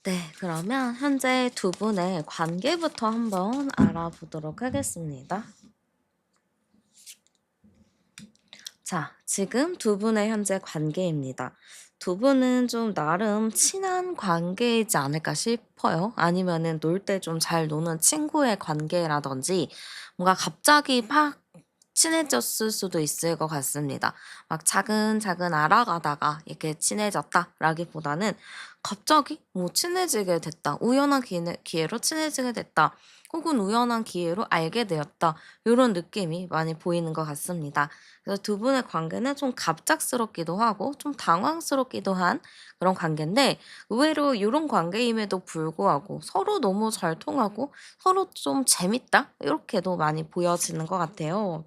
네, 그러면 현재 두 분의 관계부터 한번 알아보도록 하겠습니다. 자, 지금 두 분의 현재 관계입니다. 두 분은 좀 나름 친한 관계이지 않을까 싶어요. 아니면은 놀 때 좀 잘 노는 친구의 관계라든지 뭔가 갑자기 막 친해졌을 수도 있을 것 같습니다. 막 차근차근 알아가다가 이렇게 친해졌다라기보다는 갑자기 뭐 친해지게 됐다. 우연한 기회로 친해지게 됐다. 혹은 우연한 기회로 알게 되었다. 요런 느낌이 많이 보이는 것 같습니다. 그래서 두 분의 관계는 좀 갑작스럽기도 하고 좀 당황스럽기도 한 그런 관계인데 의외로 요런 관계임에도 불구하고 서로 너무 잘 통하고 서로 좀 재밌다? 이렇게도 많이 보여지는 것 같아요.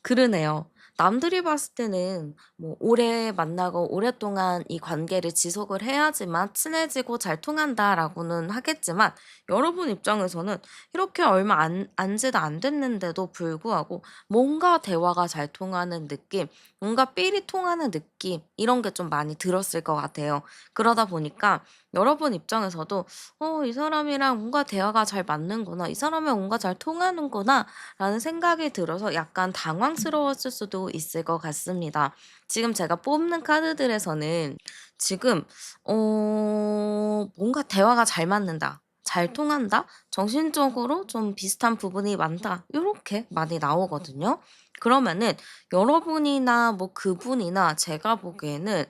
그러네요. 남들이 봤을 때는 뭐 오래 만나고 오랫동안 이 관계를 지속을 해야지만 친해지고 잘 통한다라고는 하겠지만 여러분 입장에서는 이렇게 얼마 안 지도 안 됐는데도 불구하고 뭔가 대화가 잘 통하는 느낌, 뭔가 삘이 통하는 느낌 이런 게 좀 많이 들었을 것 같아요. 그러다 보니까 여러분 입장에서도 이 사람이랑 뭔가 대화가 잘 맞는구나. 이 사람이랑 뭔가 잘 통하는구나. 라는 생각이 들어서 약간 당황스러웠을 수도 있을 것 같습니다. 지금 제가 뽑는 카드들에서는 지금 뭔가 대화가 잘 맞는다. 잘 통한다. 정신적으로 좀 비슷한 부분이 많다. 요렇게 많이 나오거든요. 그러면은 여러분이나 뭐 그분이나 제가 보기에는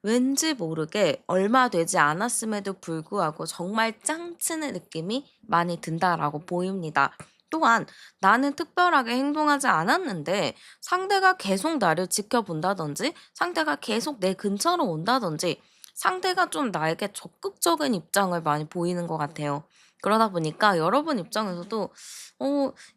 왠지 모르게 얼마 되지 않았음에도 불구하고 정말 짱친의 느낌이 많이 든다라고 보입니다. 또한 나는 특별하게 행동하지 않았는데 상대가 계속 나를 지켜본다든지 상대가 계속 내 근처로 온다든지 상대가 좀 나에게 적극적인 입장을 많이 보이는 것 같아요. 그러다 보니까 여러분 입장에서도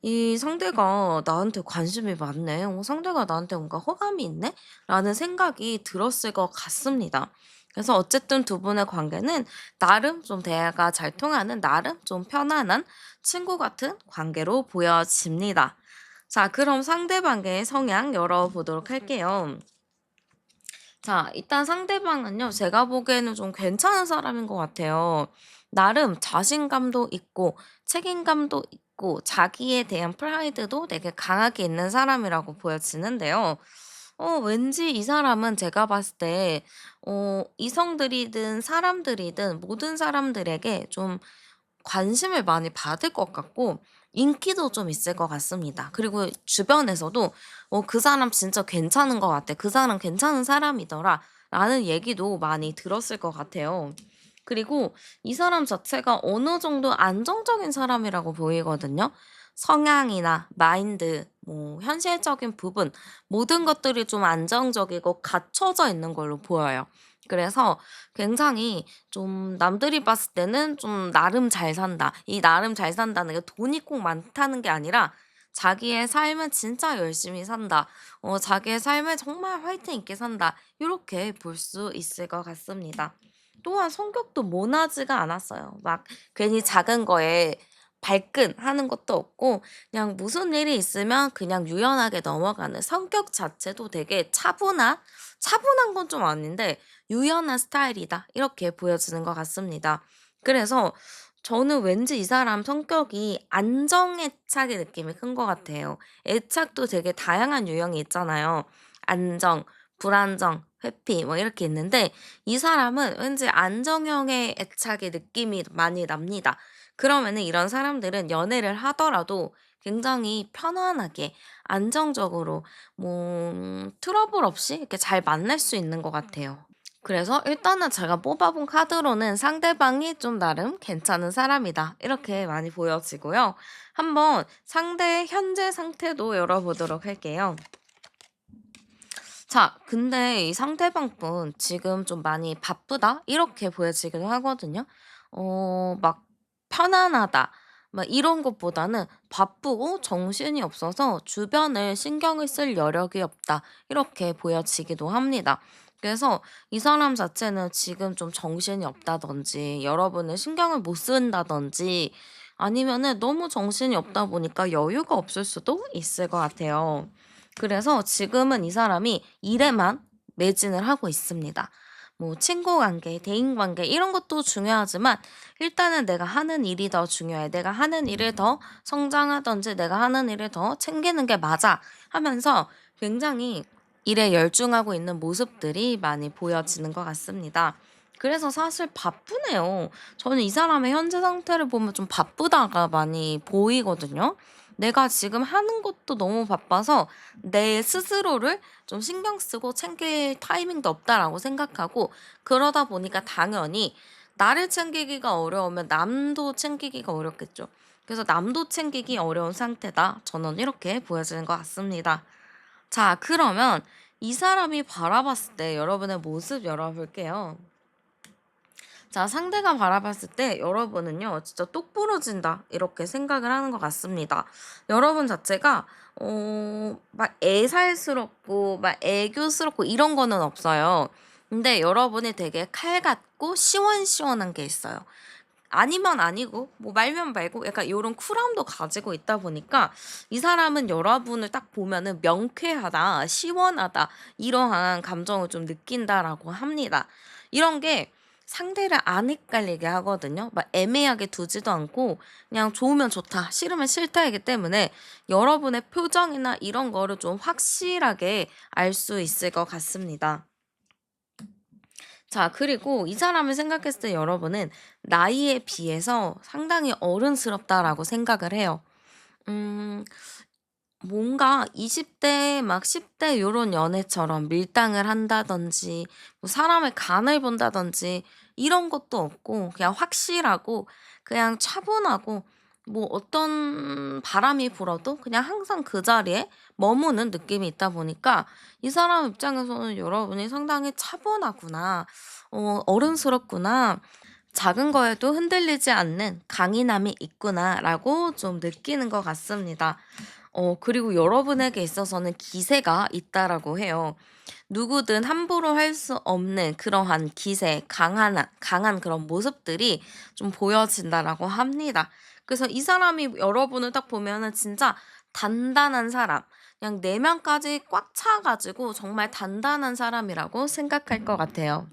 이 상대가 나한테 관심이 많네. 상대가 나한테 뭔가 호감이 있네? 라는 생각이 들었을 것 같습니다. 그래서 어쨌든 두 분의 관계는 나름 좀 대화가 잘 통하는 나름 좀 편안한 친구 같은 관계로 보여집니다. 자, 그럼 상대방의 성향 열어보도록 할게요. 자, 일단 상대방은요, 제가 보기에는 좀 괜찮은 사람인 것 같아요. 나름 자신감도 있고, 책임감도 있고, 자기에 대한 프라이드도 되게 강하게 있는 사람이라고 보여지는데요. 왠지 이 사람은 제가 봤을 때, 이성들이든 사람들이든 모든 사람들에게 좀 관심을 많이 받을 것 같고 인기도 좀 있을 것 같습니다. 그리고 주변에서도 "그 사람 진짜 괜찮은 것 같아. 그 사람 괜찮은 사람이더라."라는 얘기도 많이 들었을 것 같아요. 그리고 이 사람 자체가 어느 정도 안정적인 사람이라고 보이거든요. 성향이나 마인드, 뭐 현실적인 부분 모든 것들이 좀 안정적이고 갖춰져 있는 걸로 보여요. 그래서 굉장히 좀 남들이 봤을 때는 좀 '나름 잘 산다.' 이 나름 잘 산다는 게 돈이 꼭 많다는 게 아니라 자기의 삶을 진짜 열심히 산다. 자기의 삶을 정말 화이팅 있게 산다. 이렇게 볼 수 있을 것 같습니다. 또한 성격도 모나지가 않았어요. 막 괜히 작은 거에 발끈하는 것도 없고 그냥 무슨 일이 있으면 그냥 유연하게 넘어가는 성격 자체도 되게 차분한 건 좀 아닌데 '유연한 스타일이다.' 이렇게 보여지는 것 같습니다. 그래서 저는 왠지 이 사람 성격이 안정애착의 느낌이 큰 것 같아요. 애착도 되게 다양한 유형이 있잖아요. 안정, 불안정, 회피 뭐 이렇게 있는데 이 사람은 왠지 안정형의 애착의 느낌이 많이 납니다. 그러면은 이런 사람들은 연애를 하더라도 굉장히 편안하게 안정적으로 뭐 트러블 없이 이렇게 잘 만날 수 있는 것 같아요. 그래서 일단은 제가 뽑아본 카드로는 '상대방이 좀 나름 괜찮은 사람이다.' 이렇게 많이 보여지고요. 한번 상대의 현재 상태도 열어보도록 할게요. 자, 근데 이 상대방 분 지금 좀 많이 바쁘다? 이렇게 보여지기도 하거든요. 막 편안하다. 막 이런 것보다는 바쁘고 정신이 없어서 주변을 신경을 쓸 여력이 없다. 이렇게 보여지기도 합니다. 그래서 이 사람 자체는 지금 좀 정신이 없다든지 여러분을 신경을 못 쓴다든지 아니면은 너무 정신이 없다 보니까 여유가 없을 수도 있을 것 같아요. 그래서 지금은 이 사람이 일에만 매진을 하고 있습니다. 뭐 친구 관계, 대인 관계 이런 것도 중요하지만 일단은 내가 하는 일이 더 중요해. 내가 하는 일을 더 성장하든지 내가 하는 일을 더 챙기는 게 맞아 하면서 굉장히 일에 열중하고 있는 모습들이 많이 보여지는 것 같습니다. 그래서 사실 바쁘네요. 저는 이 사람의 현재 상태를 보면 좀 바쁘다가 많이 보이거든요. 내가 지금 하는 것도 너무 바빠서 내 스스로를 좀 신경 쓰고 챙길 타이밍도 없다라고 생각하고 그러다 보니까 당연히 나를 챙기기가 어려우면 남도 챙기기가 어렵겠죠. 그래서 남도 챙기기 어려운 상태다. 저는 이렇게 보여지는 것 같습니다. 자, 그러면 이 사람이 바라봤을 때 여러분의 모습 열어볼게요. 자, 상대가 바라봤을 때 여러분은요, 진짜 똑부러진다. 이렇게 생각을 하는 것 같습니다. 여러분 자체가, 막 애살스럽고, 막 애교스럽고 이런 거는 없어요. 근데 여러분이 되게 칼 같고 시원시원한 게 있어요. 아니면 아니고, 뭐 말면 말고, 약간 요런 쿨함도 가지고 있다 보니까 이 사람은 여러분을 딱 보면은 명쾌하다, 시원하다, 이러한 감정을 좀 느낀다라고 합니다. 이런 게 상대를 안 헷갈리게 하거든요. 막 애매하게 두지도 않고 그냥 좋으면 좋다, 싫으면 싫다이기 때문에 여러분의 표정이나 이런 거를 좀 확실하게 알 수 있을 것 같습니다. 자, 그리고 이 사람을 생각했을 때 여러분은 나이에 비해서 상당히 어른스럽다라고 생각을 해요. 음, 뭔가 20대 막 10대 요런 연애처럼 밀당을 한다든지 뭐 사람의 간을 본다든지 이런 것도 없고 그냥 확실하고 그냥 차분하고 뭐 어떤 바람이 불어도 그냥 항상 그 자리에 머무는 느낌이 있다 보니까 이 사람 입장에서는 여러분이 상당히 차분하구나. 어른스럽구나. 작은 거에도 흔들리지 않는 강인함이 있구나라고 좀 느끼는 것 같습니다. 그리고 여러분에게 있어서는 기세가 있다라고 해요. 누구든 함부로 할 수 없는 그러한 기세, 강한 그런 모습들이 좀 보여진다라고 합니다. 그래서 이 사람이 여러분을 딱 보면은 진짜 단단한 사람, 그냥 내면까지 꽉 차가지고 정말 단단한 사람이라고 생각할 것 같아요.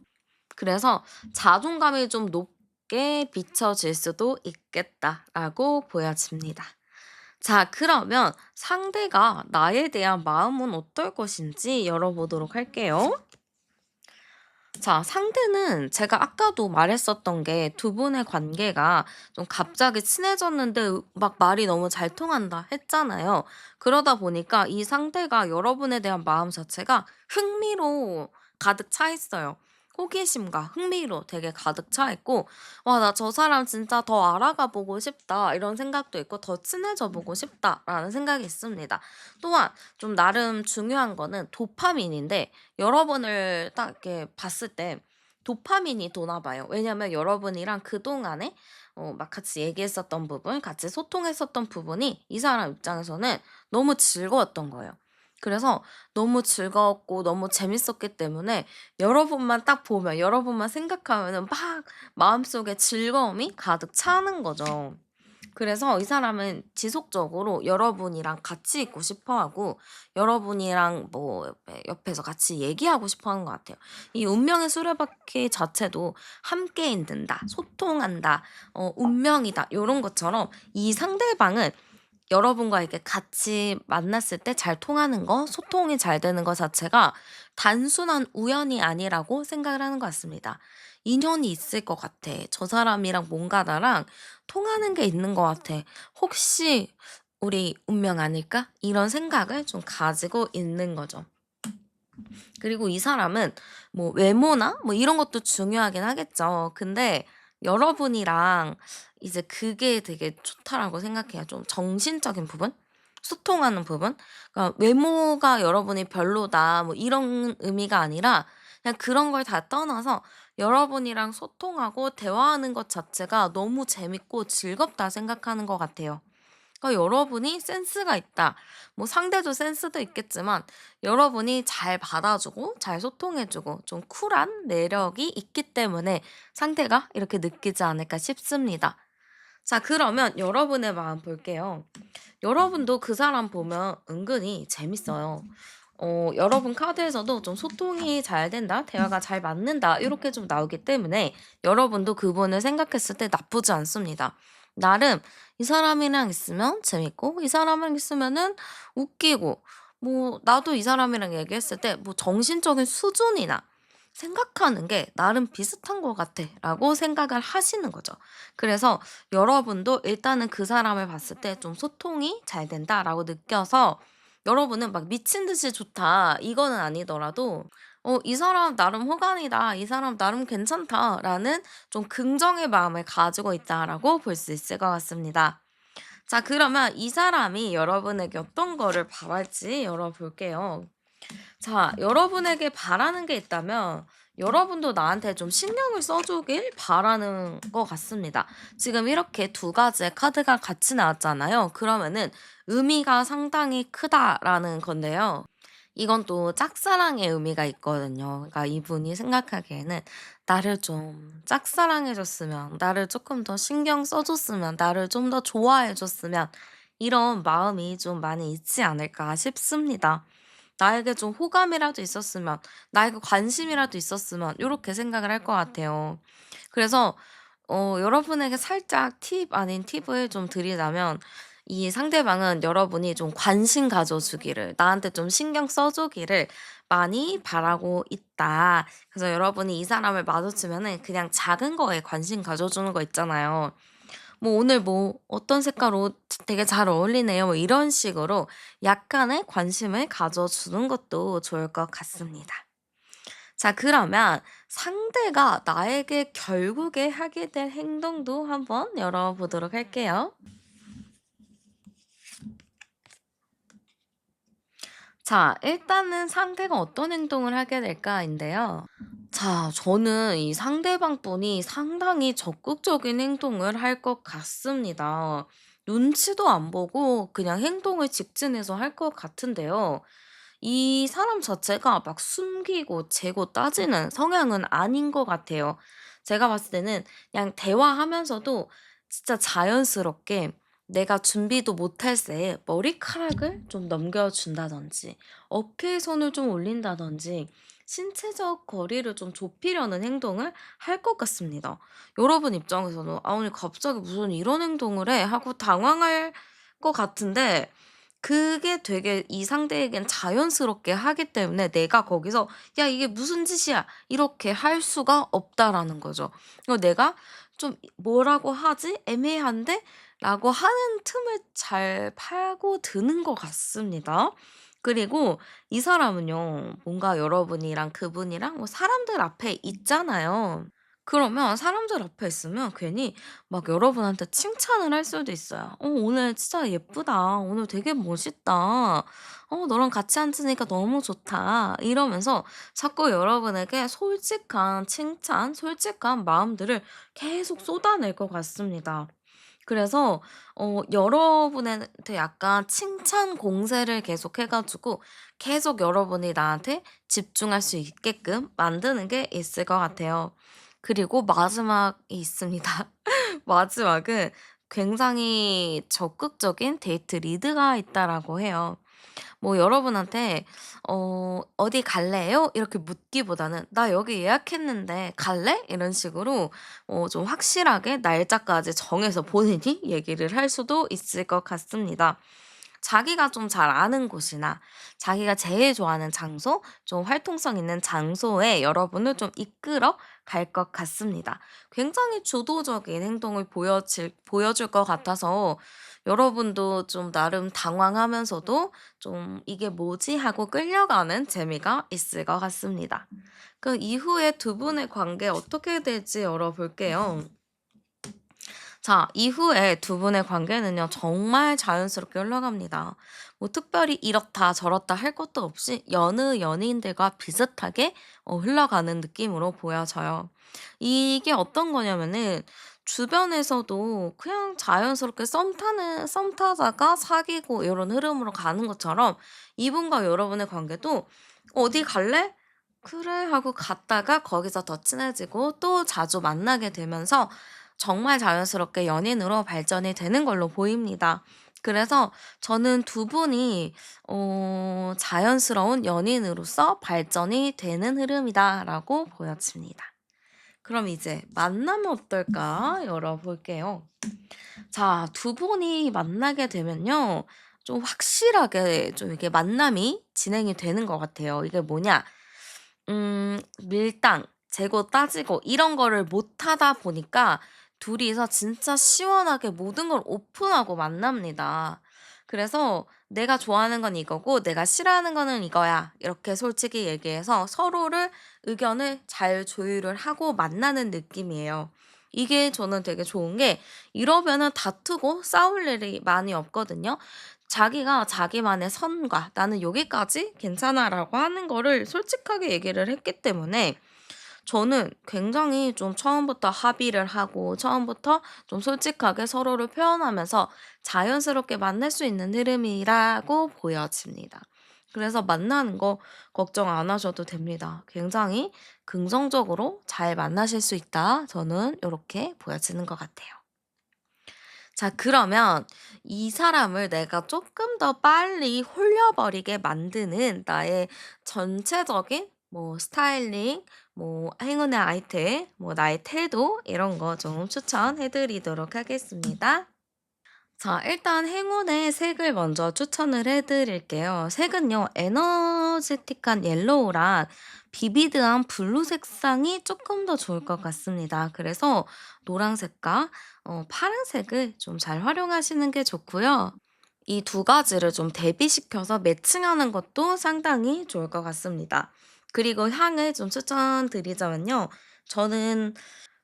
그래서 자존감이 좀 높게 비춰질 수도 있겠다라고 보여집니다. 자, 그러면 상대가 나에 대한 마음은 어떨 것인지 열어보도록 할게요. 자, 상대는 제가 아까도 말했었던 게 두 분의 관계가 좀 갑자기 친해졌는데 막 말이 너무 잘 통한다 했잖아요. 그러다 보니까 이 상대가 여러분에 대한 마음 자체가 흥미로 가득 차 있어요. 호기심과 흥미로 되게 가득 차 있고, 와, 나 저 사람 진짜 더 알아가 보고 싶다. 이런 생각도 있고, 더 친해져 보고 싶다라는 생각이 있습니다. 또한 좀 나름 중요한 거는 도파민인데, 여러분을 딱 이렇게 봤을 때 도파민이 도나 봐요. 왜냐면 여러분이랑 그동안에 막 같이 얘기했었던 부분, 같이 소통했었던 부분이 이 사람 입장에서는 너무 즐거웠던 거예요. 그래서 너무 즐거웠고 너무 재밌었기 때문에 여러분만 딱 보면 여러분만 생각하면은 막 마음속에 즐거움이 가득 차는 거죠. 그래서 이 사람은 지속적으로 여러분이랑 같이 있고 싶어 하고 여러분이랑 뭐 옆에서 같이 얘기하고 싶어 하는 것 같아요. 이 운명의 수레바퀴 자체도 함께 있는다, 소통한다, 운명이다, 요런 것처럼 이 상대방은 여러분과 이렇게 같이 만났을 때 잘 통하는 거, 소통이 잘 되는 것 자체가 단순한 우연이 아니라고 생각을 하는 것 같습니다. 인연이 있을 것 같아. 저 사람이랑 뭔가 나랑 통하는 게 있는 것 같아. 혹시 우리 운명 아닐까? 이런 생각을 좀 가지고 있는 거죠. 그리고 이 사람은 뭐 외모나 뭐 이런 것도 중요하긴 하겠죠. 근데 여러분이랑 이제 그게 되게 좋다라고 생각해요. 좀 정신적인 부분? 소통하는 부분? 그러니까 외모가 여러분이 별로다 뭐 이런 의미가 아니라 그냥 그런 걸 다 떠나서 여러분이랑 소통하고 대화하는 것 자체가 너무 재밌고 즐겁다 생각하는 것 같아요. 그러니까 여러분이 센스가 있다. 뭐 상대도 센스도 있겠지만 여러분이 잘 받아주고 잘 소통해주고 좀 쿨한 매력이 있기 때문에 상대가 이렇게 느끼지 않을까 싶습니다. 자, 그러면 여러분의 마음 볼게요. 여러분도 그 사람 보면 은근히 재밌어요. 여러분 카드에서도 좀 소통이 잘 된다, 대화가 잘 맞는다 이렇게 좀 나오기 때문에 여러분도 그분을 생각했을 때 나쁘지 않습니다. 나름 이 사람이랑 있으면 재밌고 이 사람이랑 있으면은 웃기고 뭐 나도 이 사람이랑 얘기했을 때 뭐 정신적인 수준이나 생각하는 게 나름 비슷한 것 같아라고 생각을 하시는 거죠. 그래서 여러분도 일단은 그 사람을 봤을 때 좀 소통이 잘 된다라고 느껴서 여러분은 막 미친 듯이 좋다 이거는 아니더라도 '이 사람 나름 호감이다. 이 사람 나름 괜찮다.'라는 좀 긍정의 마음을 가지고 있다라고 볼 수 있을 것 같습니다. 자, 그러면 이 사람이 여러분에게 어떤 거를 바랄지 열어볼게요. 자, 여러분에게 바라는 게 있다면 여러분도 나한테 좀 신경을 써 주길 바라는 것 같습니다. 지금 이렇게 두 가지의 카드가 같이 나왔잖아요. 그러면은 의미가 상당히 크다라는 건데요. 이건 또 짝사랑의 의미가 있거든요. 그러니까 이분이 생각하기에는 '나를 좀 짝사랑해 줬으면, 나를 조금 더 신경 써 줬으면, 나를 좀 더 좋아해 줬으면.' 이런 마음이 좀 많이 있지 않을까 싶습니다. 나에게 좀 호감이라도 있었으면, 나에게 관심이라도 있었으면 요렇게 생각을 할 것 같아요. 그래서 여러분에게 살짝 팁 아닌 팁을 좀 드리자면 이 상대방은 여러분이 좀 관심 가져 주기를, 나한테 좀 신경 써 주기를 많이 바라고 있다. 그래서 여러분이 이 사람을 마주치면은 그냥 작은 거에 관심 가져 주는 거 있잖아요. 뭐 "오늘 뭐 어떤 색깔 옷 되게 잘 어울리네요." 뭐 이런 식으로 약간의 관심을 가져주는 것도 좋을 것 같습니다. 자, 그러면 상대가 나에게 결국에 하게 될 행동도 한번 열어보도록 할게요. 자, 일단은 상대가 어떤 행동을 하게 될까인데요. 자, 저는 이 상대방 분이 상당히 적극적인 행동을 할 것 같습니다. 눈치도 안 보고 그냥 행동을 직진해서 할 것 같은데요. 이 사람 자체가 막 숨기고 재고 따지는 성향은 아닌 것 같아요. 제가 봤을 때는 그냥 대화하면서도 진짜 자연스럽게 내가 준비도 못할 새에 머리카락을 좀 넘겨준다든지 어깨에 손을 좀 올린다든지 신체적 거리를 좀 좁히려는 행동을 할 것 같습니다. 여러분 입장에서는 '아 오늘 갑자기 무슨 이런 행동을 해?' 하고 당황할 것 같은데 그게 되게 이 상대에겐 자연스럽게 하기 때문에 내가 거기서 '야 이게 무슨 짓이야.' 이렇게 할 수가 없다라는 거죠. 내가 좀 '뭐라고 하지? 애매한데?' 라고 하는 틈을 잘 파고드는 것 같습니다. 그리고 이 사람은요, 뭔가 여러분이랑 그분이랑 뭐 사람들 앞에 있잖아요. 그러면 사람들 앞에 있으면 괜히 막 여러분한테 칭찬을 할 수도 있어요. 오늘 진짜 예쁘다. 오늘 되게 멋있다. 너랑 같이 앉으니까 너무 좋다.' 이러면서 자꾸 여러분에게 솔직한 칭찬, 솔직한 마음들을 계속 쏟아낼 것 같습니다. 그래서 여러분한테 약간 칭찬 공세를 계속 해 가지고 계속 여러분이 나한테 집중할 수 있게끔 만드는 게 있을 것 같아요. 그리고 마지막이 있습니다. 마지막은 굉장히 적극적인 데이트 리드가 있다라고 해요. 뭐 여러분한테 "어디 갈래요?" 이렇게 묻기보다는 "나 여기 예약했는데 갈래?" 이런 식으로 좀 확실하게 날짜까지 정해서 본인이 얘기를 할 수도 있을 것 같습니다. 자기가 좀 잘 아는 곳이나 자기가 제일 좋아하는 장소, 좀 활동성 있는 장소에 여러분을 좀 이끌어 갈 것 같습니다. 굉장히 주도적인 행동을 보여줄 것 같아서 여러분도 좀 나름 당황하면서도 좀 '이게 뭐지?' 하고 끌려가는 재미가 있을 것 같습니다. 그 이후에 두 분의 관계 어떻게 될지 열어볼게요. 자, 이후에 두 분의 관계는요, 정말 자연스럽게 흘러갑니다. 뭐 특별히 이렇다 저렇다 할 것도 없이 여느 연인들과 비슷하게 흘러가는 느낌으로 보여져요. 이게 어떤 거냐면은 주변에서도 그냥 자연스럽게 썸 타다가 사귀고 이런 흐름으로 가는 것처럼 이분과 여러분의 관계도 "어디 갈래?" "그래." 하고 갔다가 거기서 더 친해지고 또 자주 만나게 되면서 정말 자연스럽게 연인으로 발전이 되는 걸로 보입니다. 그래서 저는 두 분이 자연스러운 연인으로서 발전이 되는 흐름이다라고 보여집니다. 그럼 이제 만나면 어떨까 열어볼게요. 자, 두 분이 만나게 되면요. 좀 확실하게 좀 이게 만남이 진행이 되는 것 같아요. 이게 뭐냐? 밀당, 재고 따지고 이런 거를 못 하다 보니까 둘이서 진짜 시원하게 모든 걸 오픈하고 만납니다. 그래서 "내가 좋아하는 건 이거고 내가 싫어하는 거는 이거야." 이렇게 솔직히 얘기해서 서로를 의견을 잘 조율을 하고 만나는 느낌이에요. 이게 저는 되게 좋은 게 이러면은 다투고 싸울 일이 많이 없거든요. 자기가 자기만의 선과 '나는 여기까지 괜찮아.'라고 하는 거를 솔직하게 얘기를 했기 때문에 저는 굉장히 좀 처음부터 합의를 하고 처음부터 좀 솔직하게 서로를 표현하면서 자연스럽게 만날 수 있는 흐름이라고 보여집니다. 그래서 만나는 거 걱정 안 하셔도 됩니다. 굉장히 긍정적으로 잘 만나실 수 있다. 저는 이렇게 보여지는 것 같아요. 자, 그러면 이 사람을 내가 조금 더 빨리 홀려버리게 만드는 나의 전체적인 뭐 스타일링, 뭐 행운의 아이템, 뭐 나의 태도 이런 거 좀 추천해 드리도록 하겠습니다. 자, 일단 행운의 색을 먼저 추천을 해 드릴게요. 색은요, 에너지틱한 옐로우랑 비비드한 블루 색상이 조금 더 좋을 것 같습니다. 그래서 노란색과 파란색을 좀 잘 활용하시는 게 좋고요. 이 두 가지를 좀 대비시켜서 매칭하는 것도 상당히 좋을 것 같습니다. 그리고 향을 좀 추천드리자면요. 저는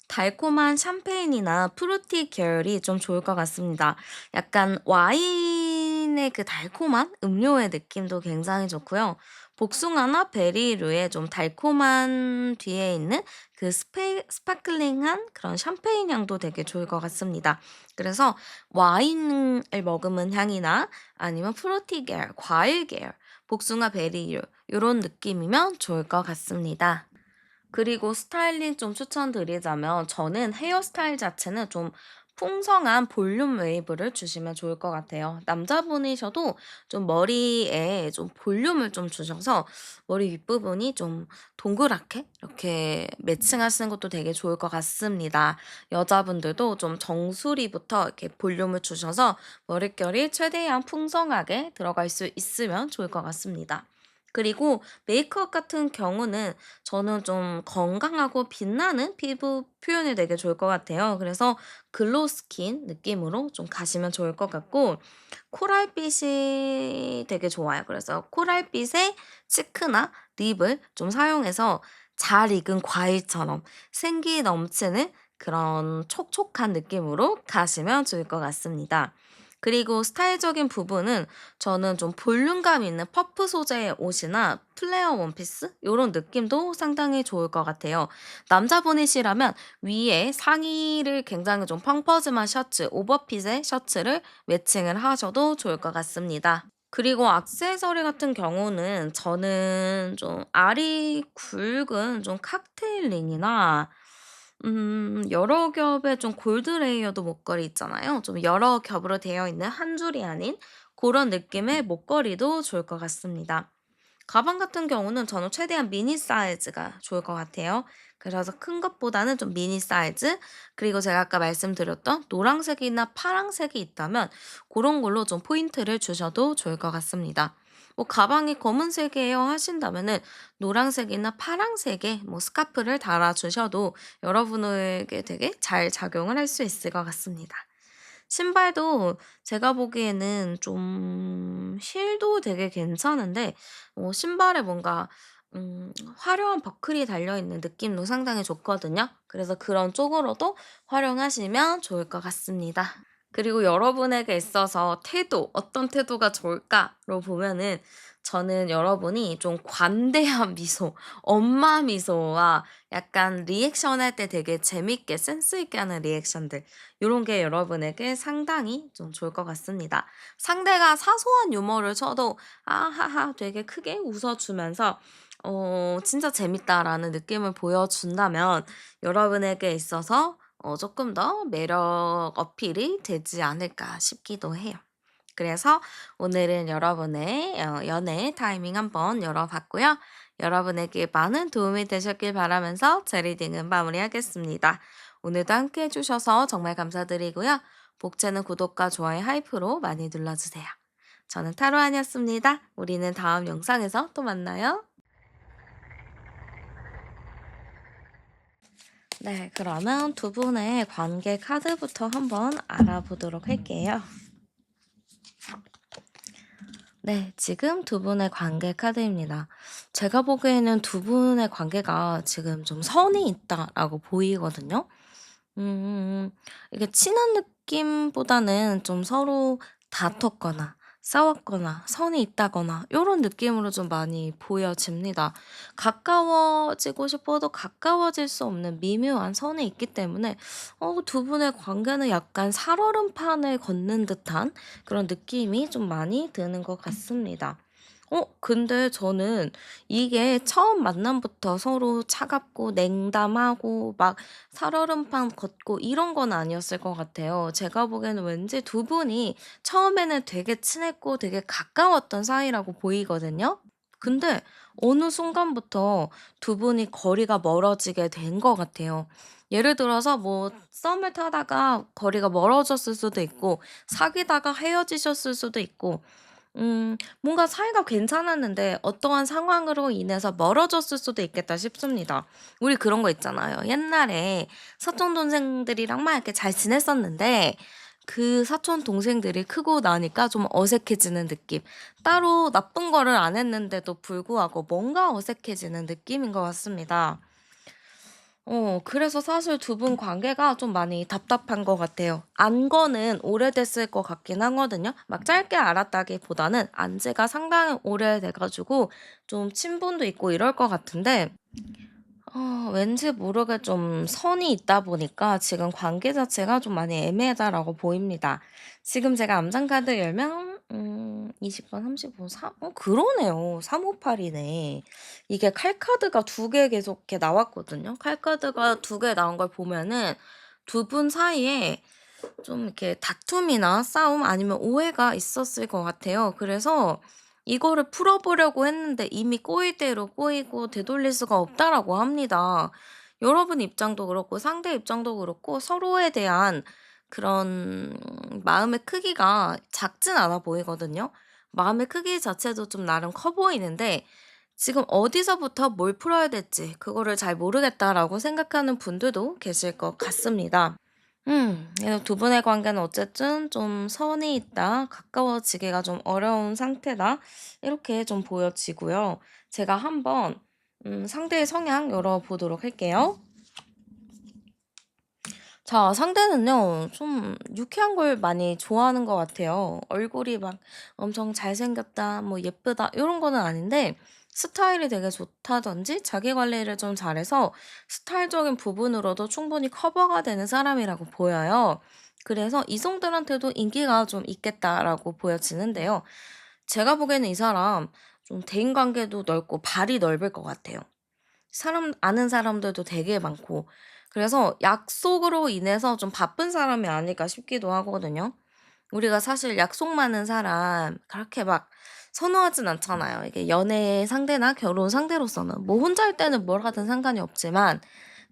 달콤한 샴페인이나 프루티 계열이 좀 좋을 것 같습니다. 약간 와인의 그 달콤한 음료의 느낌도 굉장히 좋고요. 복숭아나 베리류의 좀 달콤한 뒤에 있는 그 스파클링한 그런 샴페인 향도 되게 좋을 것 같습니다. 그래서 와인을 머금은 향이나 아니면 프루티 계열, 과일 계열, 복숭아 베리류 요런 느낌이면 좋을 것 같습니다. 그리고 스타일링 좀 추천드리자면 저는 헤어스타일 자체는 좀 풍성한 볼륨 웨이브를 주시면 좋을 것 같아요. 남자분이셔도 좀 머리에 좀 볼륨을 좀 주셔서 머리 윗부분이 좀 동그랗게 이렇게 매칭하시는 것도 되게 좋을 것 같습니다. 여자분들도 좀 정수리부터 이렇게 볼륨을 주셔서 머릿결이 최대한 풍성하게 들어갈 수 있으면 좋을 것 같습니다. 그리고 메이크업 같은 경우는 저는 좀 건강하고 빛나는 피부 표현이 되게 좋을 것 같아요. 그래서 글로우 스킨 느낌으로 좀 가시면 좋을 것 같고 코랄빛이 되게 좋아요. 그래서 코랄빛의 치크나 립을 좀 사용해서 잘 익은 과일처럼 생기 넘치는 그런 촉촉한 느낌으로 가시면 좋을 것 같습니다. 그리고 스타일적인 부분은 저는 좀 볼륨감 있는 퍼프 소재의 옷이나 플레어 원피스 요런 느낌도 상당히 좋을 것 같아요. 남자분이시라면 위에 상의를 굉장히 좀 펑퍼짐한 셔츠, 오버핏의 셔츠를 매칭을 하셔도 좋을 것 같습니다. 그리고 액세서리 같은 경우는 저는 좀 알이 굵은 좀 칵테일 링이나 여러 겹의 좀 골드 레이어드 목걸이 있잖아요. 좀 여러 겹으로 되어 있는 한 줄이 아닌 그런 느낌의 목걸이도 좋을 것 같습니다. 가방 같은 경우는 저는 최대한 미니 사이즈가 좋을 것 같아요. 그래서 큰 것보다는 좀 미니 사이즈, 그리고 제가 아까 말씀드렸던 노란색이나 파란색이 있다면 그런 걸로 좀 포인트를 주셔도 좋을 것 같습니다. 뭐 가방이 검은색이에요 하신다면은 노란색이나 파란색에 뭐 스카프를 달아 주셔도 여러분에게 되게 잘 작용을 할 수 있을 것 같습니다. 신발도 제가 보기에는 좀 힐도 되게 괜찮은데 신발에 뭔가 화려한 버클이 달려 있는 느낌도 상당히 좋거든요. 그래서 그런 쪽으로도 활용하시면 좋을 것 같습니다. 그리고 여러분에게 있어서 태도, 어떤 태도가 좋을까로 보면은 저는 여러분이 좀 관대한 미소, 엄마 미소와 약간 리액션 할 때 되게 재밌게 센스 있게 하는 리액션들 요런 게 여러분에게 상당히 좀 좋을 것 같습니다. 상대가 사소한 유머를 쳐도 아하하 되게 크게 웃어 주면서 '진짜 재밌다.'라는 느낌을 보여준다면 여러분에게 있어서 조금 더 매력 어필이 되지 않을까 싶기도 해요. 그래서 오늘은 여러분의 연애 타이밍 한번 열어봤고요. 여러분에게 많은 도움이 되셨길 바라면서 제 리딩은 마무리하겠습니다. 오늘도 함께 해주셔서 정말 감사드리고요. 복채는 구독과 좋아요 하이프로 많이 눌러주세요. 저는 타로안이었습니다. 우리는 다음 영상에서 또 만나요. 네, 그러면 두 분의 관계 카드부터 한번 알아보도록 할게요. 네, 지금 두 분의 관계 카드입니다. 제가 보기에는 두 분의 관계가 지금 좀 선이 있다라고 보이거든요. 이게 친한 느낌보다는 좀 서로 다퉜거나 싸웠거나 선이 있다거나 요런 느낌으로 좀 많이 보여집니다. 가까워지고 싶어도 가까워질 수 없는 미묘한 선이 있기 때문에 두 분의 관계는 약간 살얼음판을 걷는 듯한 그런 느낌이 좀 많이 드는 것 같습니다. 근데 저는 이게 처음 만남부터 서로 차갑고 냉담하고 막 살얼음판 걷고 이런 건 아니었을 것 같아요. 제가 보기에는 왠지 두 분이 처음에는 되게 친했고 되게 가까웠던 사이라고 보이거든요. 근데 어느 순간부터 두 분이 거리가 멀어지게 된 것 같아요. 예를 들어서 뭐 썸을 타다가 거리가 멀어졌을 수도 있고 사귀다가 헤어지셨을 수도 있고 뭔가 사이가 괜찮았는데 어떠한 상황으로 인해서 멀어졌을 수도 있겠다 싶습니다. 우리 그런 거 있잖아요. 옛날에 사촌 동생들이랑 막 이렇게 잘 지냈었는데 그 사촌 동생들이 크고 나니까 좀 어색해지는 느낌. 따로 나쁜 거를 안 했는데도 불구하고 뭔가 어색해지는 느낌인 것 같습니다. 그래서 사실 두 분 관계가 좀 많이 답답한 것 같아요. 안 거는 오래됐을 것 같긴 하거든요. 막 짧게 알았다기보다는 안 지가 상당히 오래돼 가지고 좀 친분도 있고 이럴 것 같은데 왠지 모르게 좀 선이 있다 보니까 지금 관계 자체가 좀 많이 애매하다라고 보입니다. 지금 제가 암장 카드 열면 20번, 35, 3 그러네요. 358이네. 이게 칼 카드가 두 개 계속 이렇게 나왔거든요. 칼 카드가 두 개 나온 걸 보면은 두 분 사이에 좀 이렇게 다툼이나 싸움 아니면 오해가 있었을 것 같아요. 그래서 이거를 풀어보려고 했는데 이미 꼬일 대로 꼬이고 되돌릴 수가 없다라고 합니다. 여러분 입장도 그렇고 상대 입장도 그렇고 서로에 대한 그런 마음의 크기가 작진 않아 보이거든요. 마음의 크기 자체도 좀 나름 커 보이는데 지금 어디서부터 뭘 풀어야 될지 그거를 잘 모르겠다라고 생각하는 분들도 계실 것 같습니다. 그래서 두 분의 관계는 어쨌든 좀 선이 있다, 가까워지기가 좀 어려운 상태다, 이렇게 좀 보여지고요. 제가 한번 상대의 성향 열어보도록 할게요. 자, 상대는요, 좀 유쾌한 걸 많이 좋아하는 것 같아요. 얼굴이 막 엄청 잘생겼다, 뭐 예쁘다, 이런 거는 아닌데, 스타일이 되게 좋다든지, 자기 관리를 좀 잘해서 스타일적인 부분으로도 충분히 커버가 되는 사람이라고 보여요. 그래서 이성들한테도 인기가 좀 있겠다라고 보여지는데요. 제가 보기에는 이 사람 좀 대인관계도 넓고 발이 넓을 것 같아요. 사람 아는 사람들도 되게 많고 그래서 약속으로 인해서 좀 바쁜 사람이 아닐까 싶기도 하거든요. 우리가 사실 약속 많은 사람 그렇게 막 선호하진 않잖아요. 이게 연애 상대나 결혼 상대로서는 뭐 혼자일 때는 뭘 하든 상관이 없지만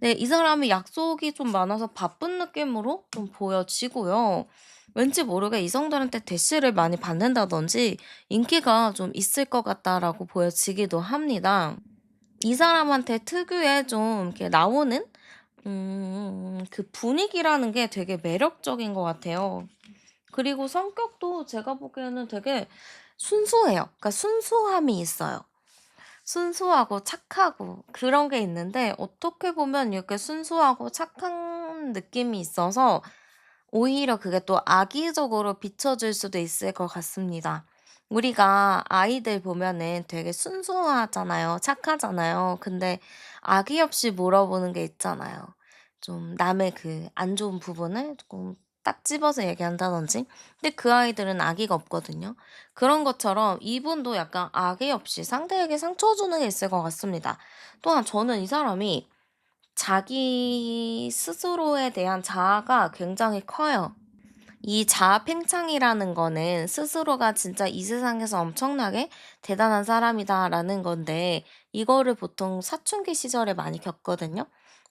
네, 이 사람이 약속이 좀 많아서 바쁜 느낌으로 좀 보여지고요. 왠지 모르게 이성들한테 대시를 많이 받는다든지 인기가 좀 있을 것 같다라고 보여지기도 합니다. 이 사람한테 특유의 좀 이렇게 나오는 그 분위기라는 게 되게 매력적인 것 같아요. 그리고 성격도 제가 보기에는 되게 순수해요. 그러니까 순수함이 있어요. 순수하고 착하고 그런 게 있는데 어떻게 보면 이렇게 순수하고 착한 느낌이 있어서 오히려 그게 또 악의적으로 비춰질 수도 있을 것 같습니다. 우리가 아이들 보면은 되게 순수하잖아요. 착하잖아요. 근데 악의 없이 물어보는 게 있잖아요. 좀 남의 그 안 좋은 부분을 조금 딱 집어서 얘기한다든지. 근데 그 아이들은 악의가 없거든요. 그런 것처럼 이분도 약간 악의 없이 상대에게 상처 주는 게 있을 것 같습니다. 또한 저는 이 사람이 자기 스스로에 대한 자아가 굉장히 커요. 이 자아 팽창이라는 거는 스스로가 진짜 이 세상에서 엄청나게 대단한 사람이다라는 건데 이거를 보통 사춘기 시절에 많이 겪거든요.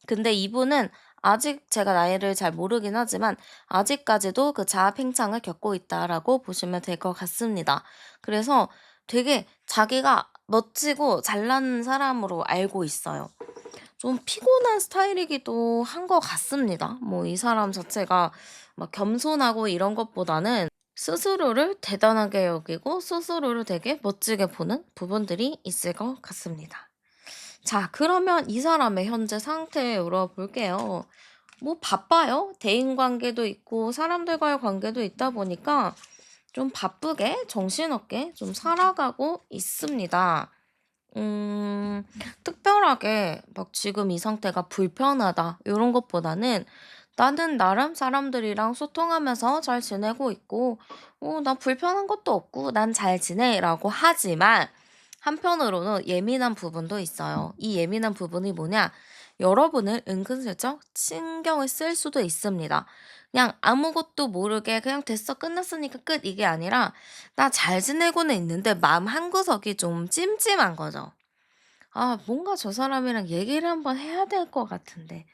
근데 이분은 아직 제가 나이를 잘 모르긴 하지만 아직까지도 그 자아 팽창을 겪고 있다라고 보시면 될 것 같습니다. 그래서 되게 자기가 멋지고 잘난 사람으로 알고 있어요. 좀 피곤한 스타일이기도 한 것 같습니다. 뭐 이 사람 자체가 막 겸손하고 이런 것보다는 스스로를 대단하게 여기고 스스로를 되게 멋지게 보는 부분들이 있을 것 같습니다. 자, 그러면 이 사람의 현재 상태 열어볼게요. 뭐 바빠요. 대인 관계도 있고 사람들과의 관계도 있다 보니까 좀 바쁘게 정신없게 좀 살아가고 있습니다. 음, 특별하게 막 지금 이 상태가 불편하다, 이런 것보다는 나는 나름 사람들이랑 소통하면서 잘 지내고 있고, 나 불편한 것도 없고, 난 잘 지내, 라고 하지만, 한편으로는 예민한 부분도 있어요. 이 예민한 부분이 뭐냐? 여러분을 은근슬쩍 신경을 쓸 수도 있습니다. 그냥 아무것도 모르게 그냥 됐어, 끝났으니까 끝, 이게 아니라, 나 잘 지내고는 있는데 마음 한구석이 좀 찜찜한 거죠. 아, 뭔가 저 사람이랑 얘기를 한번 해야 될 것 같은데,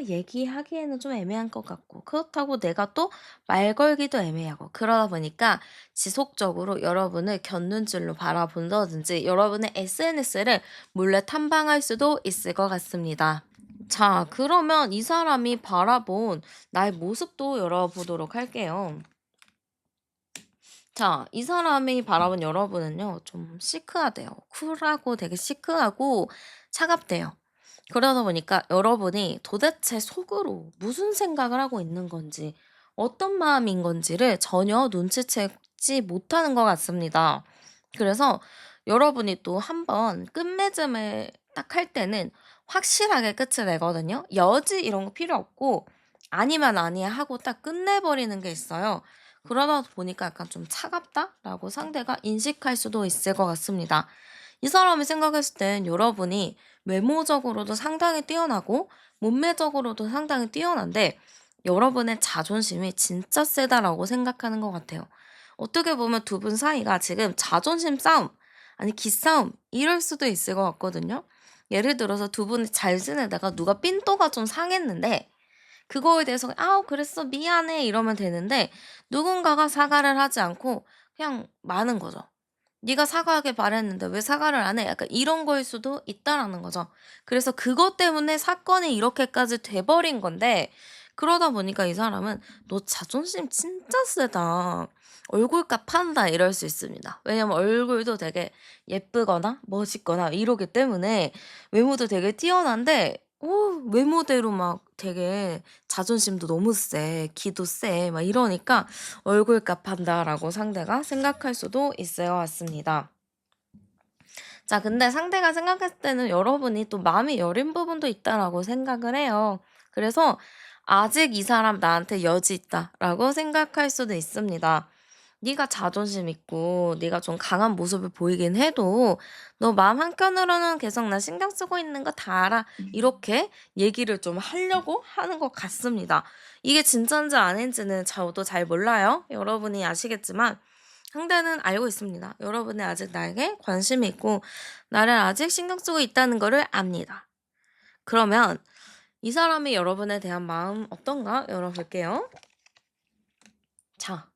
얘기하기에는 좀 애매한 것 같고, 그렇다고 내가 또 말 걸기도 애매하고, 그러다 보니까 지속적으로 여러분을 곁눈질로 바라본다든지, 여러분의 SNS를 몰래 탐방할 수도 있을 것 같습니다. 자, 그러면 이 사람이 바라본 나의 모습도 열어보도록 할게요. 자, 이 사람이 바라본 여러분은요, 좀 시크하대요. 쿨하고 되게 시크하고 차갑대요. 그러다 보니까 여러분이 도대체 속으로 무슨 생각을 하고 있는 건지, 어떤 마음인 건지를 전혀 눈치채지 못하는 것 같습니다. 그래서 여러분이 또 한번 끝맺음을 딱 할 때는 확실하게 끝을 내거든요. 여지 이런 거 필요 없고, 아니면 아니야 하고 딱 끝내버리는 게 있어요. 그러다 보니까 약간 좀 차갑다라고 상대가 인식할 수도 있을 것 같습니다. 이 사람이 생각했을 땐 여러분이 외모적으로도 상당히 뛰어나고 몸매적으로도 상당히 뛰어난데 여러분의 자존심이 진짜 세다라고 생각하는 것 같아요. 어떻게 보면 두 분 사이가 지금 자존심 싸움, 아니 기싸움 이럴 수도 있을 것 같거든요. 예를 들어서 두 분이 잘 지내다가 누가 삔또가 좀 상했는데 그거에 대해서 그랬어. 미안해." 이러면 되는데 누군가가 사과를 하지 않고 그냥 마는 거죠. "네가 사과하길 바랬는데 왜 사과를 안 해?" 약간 이런 거일 수도 있다라는 거죠. 그래서 그것 때문에 사건이 이렇게까지 돼 버린 건데 그러다 보니까 이 사람은 "너 자존심 진짜 세다. 얼굴값 한다." 이럴 수 있습니다. 왜냐면 얼굴도 되게 예쁘거나 멋있거나 이러기 때문에 외모도 되게 뛰어난데 외모대로 막 되게 자존심도 너무 세, 기도 세 막 이러니까 '얼굴값 한다.'라고 상대가 생각할 수도 있을 것 같습니다. 자, 근데 상대가 생각했을 때는 여러분이 또 마음이 여린 부분도 있다라고 생각을 해요. 그래서 '아직 이 사람 나한테 여지 있다.'라고 생각할 수도 있습니다. 네가 자존심 있고 네가 좀 강한 모습을 보이긴 해도 "너 마음 한켠으로는 계속 나 신경 쓰고 있는 거 다 알아." 이렇게 얘기를 좀 하려고 하는 것 같습니다. 이게 진짠지 아닌지는 저도 잘 몰라요. 여러분이 아시겠지만 상대는 알고 있습니다. 여러분이 아직 나에게 관심이 있고 나를 아직 신경 쓰고 있다는 거를 압니다. 그러면 이 사람이 여러분에 대한 마음 어떤가 열어볼게요. 자,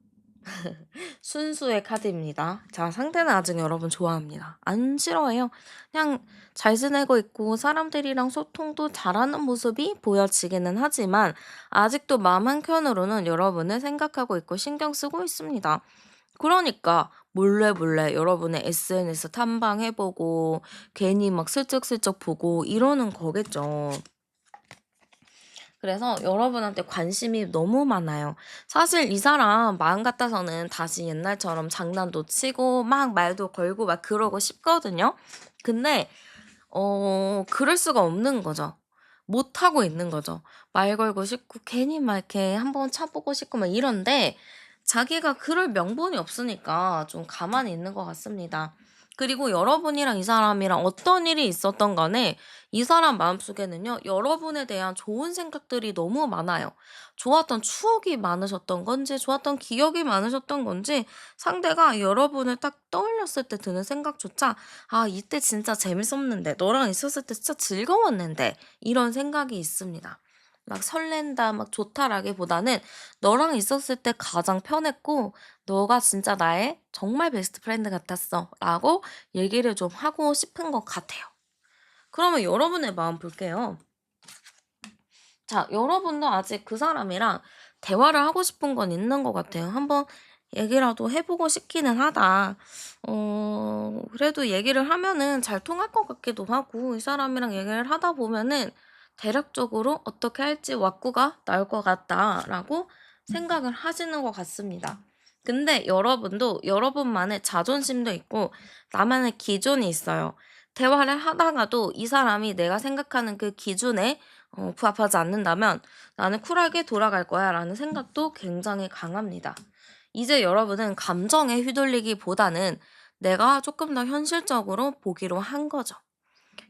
순수의 카드입니다. 자, 상대는 아직 여러분 좋아합니다. 안 싫어해요. 그냥 잘 지내고 있고 사람들이랑 소통도 잘하는 모습이 보여지기는 하지만 아직도 마음 한켠으로는 여러분을 생각하고 있고 신경 쓰고 있습니다. 그러니까 몰래 몰래 여러분의 SNS 탐방해보고 괜히 막 슬쩍슬쩍 보고 이러는 거겠죠. 그래서 여러분한테 관심이 너무 많아요. 사실 이 사람 마음 같아서는 다시 옛날처럼 장난도 치고 막 말도 걸고 막 그러고 싶거든요. 근데 그럴 수가 없는 거죠. 못 하고 있는 거죠. 말 걸고 싶고 괜히 막 이렇게 한번 쳐보고 싶고 막 이런데 자기가 그럴 명분이 없으니까 좀 가만히 있는 것 같습니다. 그리고 여러분이랑 이 사람이랑 어떤 일이 있었던 간에 이 사람 마음속에는요, 여러분에 대한 좋은 생각들이 너무 많아요. 좋았던 추억이 많으셨던 건지, 좋았던 기억이 많으셨던 건지, 상대가 여러분을 딱 떠올렸을 때 드는 생각조차, 아, 이때 진짜 재밌었는데, 너랑 있었을 때 진짜 즐거웠는데, 이런 생각이 있습니다. 막 설렌다, 막 좋다라기보다는 너랑 있었을 때 가장 편했고, 너가 진짜 나의 정말 베스트 프렌드 같았어. 라고 얘기를 좀 하고 싶은 것 같아요. 그러면 여러분의 마음 볼게요. 자, 여러분도 아직 그 사람이랑 대화를 하고 싶은 건 있는 것 같아요. 한번 얘기라도 해보고 싶기는 하다. 그래도 얘기를 하면은 잘 통할 것 같기도 하고, 이 사람이랑 얘기를 하다 보면은 대략적으로 어떻게 할지 왁구가 나올 것 같다라고 생각을 하시는 것 같습니다. 근데 여러분도 여러분만의 자존심도 있고, 나만의 기준이 있어요. 대화를 하다가도 이 사람이 내가 생각하는 그 기준에 부합하지 않는다면 나는 쿨하게 돌아갈 거야 라는 생각도 굉장히 강합니다. 이제 여러분은 감정에 휘둘리기보다는 내가 조금 더 현실적으로 보기로 한 거죠.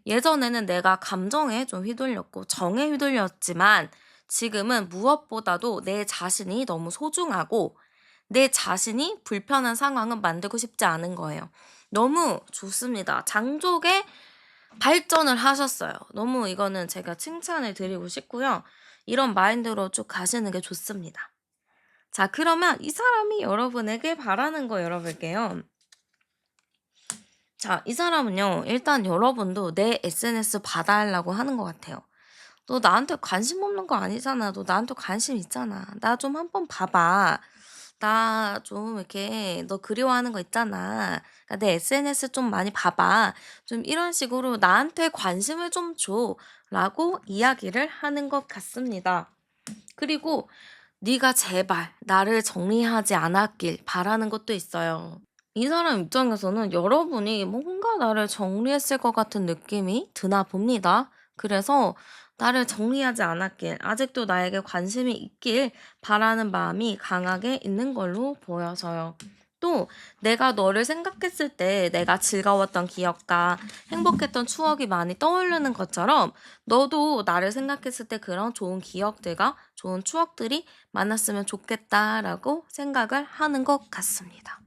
예전에는 내가 감정에 좀 휘둘렸고 정에 휘둘렸지만 지금은 무엇보다도 내 자신이 너무 소중하고 내 자신이 불편한 상황은 만들고 싶지 않은 거예요. 너무 좋습니다. 장족의 발전을 하셨어요. 너무 이거는 제가 칭찬을 드리고 싶고요. 이런 마인드로 쭉 가시는 게 좋습니다. 자, 그러면 이 사람이 여러분에게 바라는 거 열어볼게요. 자, 이 사람은요, 일단 여러분도 내 SNS 봐달라고 하는 것 같아요. 너 나한테 관심 없는 거 아니잖아. 너 나한테 관심 있잖아. 나 좀 한번 봐봐. 나 좀 이렇게 너 그리워하는 거 있잖아. 그러니까 내 SNS 좀 많이 봐봐. 좀 이런 식으로 나한테 관심을 좀 줘. 라고 이야기를 하는 것 같습니다. 그리고 네가 제발 나를 정리하지 않았길 바라는 것도 있어요. 이 사람 입장에서는 여러분이 뭔가 나를 정리했을 것 같은 느낌이 드나 봅니다. 그래서 나를 정리하지 않았길, 아직도 나에게 관심이 있길 바라는 마음이 강하게 있는 걸로 보여서요. 또 내가 너를 생각했을 때 내가 즐거웠던 기억과 행복했던 추억이 많이 떠오르는 것처럼 너도 나를 생각했을 때 그런 좋은 기억들과 좋은 추억들이 많았으면 좋겠다라고 생각을 하는 것 같습니다.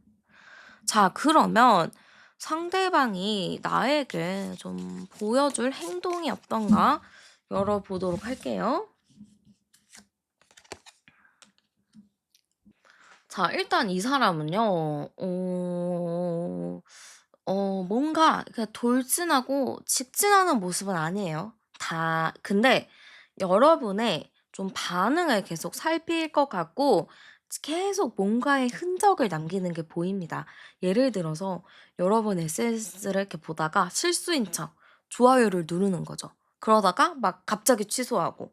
자, 그러면 상대방이 나에게 좀 보여줄 행동이 어떤가 열어보도록 할게요. 자, 일단 이 사람은요, 뭔가 그냥 돌진하고 직진하는 모습은 아니에요. 근데 여러분의 좀 반응을 계속 살필 것 같고, 계속 뭔가의 흔적을 남기는 게 보입니다. 예를 들어서 여러분 SNS를 이렇게 보다가 실수인 척 좋아요를 누르는 거죠. 그러다가 막 갑자기 취소하고,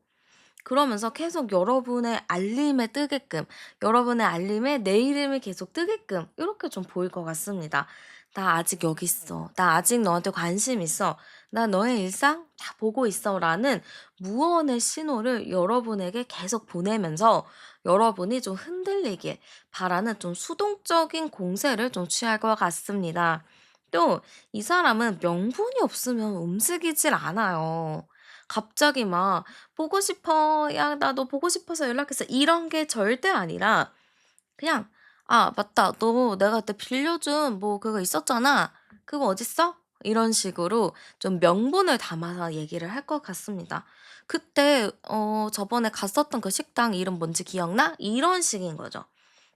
그러면서 계속 여러분의 알림에 뜨게끔, 여러분의 알림에 내 이름이 계속 뜨게끔 이렇게 좀 보일 것 같습니다. "나 아직 여기 있어. 나 아직 너한테 관심 있어. 나 너의 일상 다 보고 있어."라는 무언의 신호를 여러분에게 계속 보내면서 여러분이 좀 흔들리길 바라는 좀 수동적인 공세를 좀 취할 것 같습니다. 또 이 사람은 명분이 없으면 움직이질 않아요. 갑자기 막 "보고 싶어. 야 나 너 보고 싶어서 연락했어." 이런 게 절대 아니라 그냥 "아 맞다. 너 내가 그때 빌려준 뭐 그거 있었잖아. 그거 어딨어?" 이런 식으로 좀 명분을 담아서 얘기를 할 것 같습니다. "그때 저번에 갔었던 그 식당 이름 뭔지 기억나?" 이런 식인 거죠.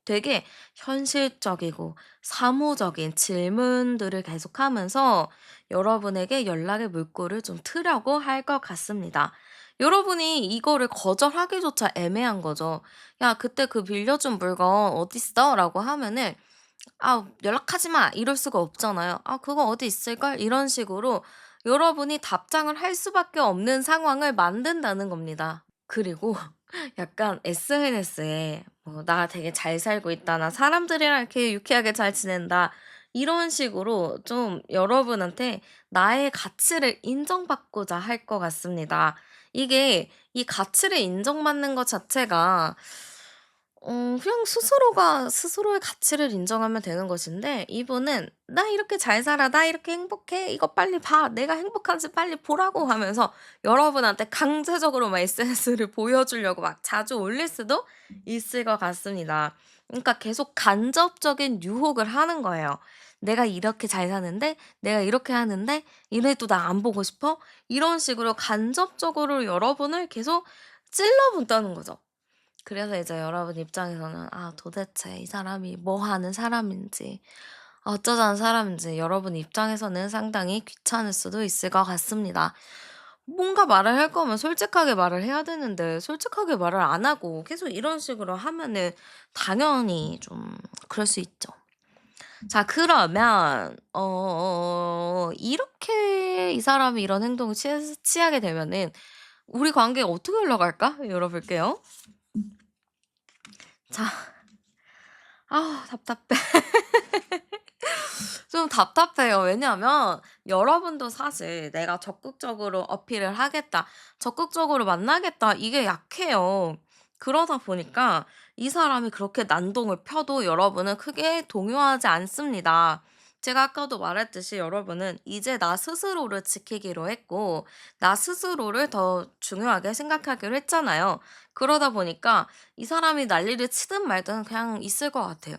되게 현실적이고 사무적인 질문들을 계속하면서 여러분에게 연락의 물꼬를 좀 트려고 할 것 같습니다. 여러분이 이거를 거절하기조차 애매한 거죠. "야 그때 그 빌려준 물건 어딨어?" 라고 하면은 "아 연락하지 마." 이럴 수가 없잖아요. "아 그거 어디 있을걸?" 이런 식으로 여러분이 답장을 할 수밖에 없는 상황을 만든다는 겁니다. 그리고 약간 SNS에 뭐 "나 되게 잘 살고 있다. 나 사람들이랑 이렇게 유쾌하게 잘 지낸다." 이런 식으로 좀 여러분한테 나의 가치를 인정받고자 할 것 같습니다. 이게 이 가치를 인정받는 것 자체가 그냥 스스로가 스스로의 가치를 인정하면 되는 것인데 이분은 "나 이렇게 잘 살아. 나 이렇게 행복해. 이거 빨리 봐. 내가 행복한지 빨리 보라고." 하면서 여러분한테 강제적으로 막 SNS를 보여주려고 막 자주 올릴 수도 있을 것 같습니다. 그러니까 계속 간접적인 유혹을 하는 거예요. "내가 이렇게 잘 사는데 내가 이렇게 하는데 이래도 나 안 보고 싶어?" 이런 식으로 간접적으로 여러분을 계속 찔러본다는 거죠. 그래서 이제 여러분 입장에서는 도대체 이 사람이 뭐 하는 사람인지 어쩌자는 사람인지 여러분 입장에서는 상당히 귀찮을 수도 있을 것 같습니다. 뭔가 말을 할 거면 솔직하게 말을 해야 되는데 솔직하게 말을 안 하고 계속 이런 식으로 하면은 당연히 좀 그럴 수 있죠. 자 그러면 이렇게 이 사람이 이런 행동을 취하게 되면은 우리 관계 어떻게 흘러갈까? 열어볼게요. 자. 답답해. 좀 답답해요. 왜냐하면 여러분도 사실 '내가 적극적으로 어필을 하겠다. 적극적으로 만나겠다.' 이게 약해요. 그러다 보니까 이 사람이 그렇게 난동을 펴도 여러분은 크게 동요하지 않습니다. 제가 아까도 말했듯이 여러분은 이제 나 스스로를 지키기로 했고 나 스스로를 더 중요하게 생각하기로 했잖아요. 그러다 보니까 이 사람이 난리를 치든 말든 그냥 있을 것 같아요.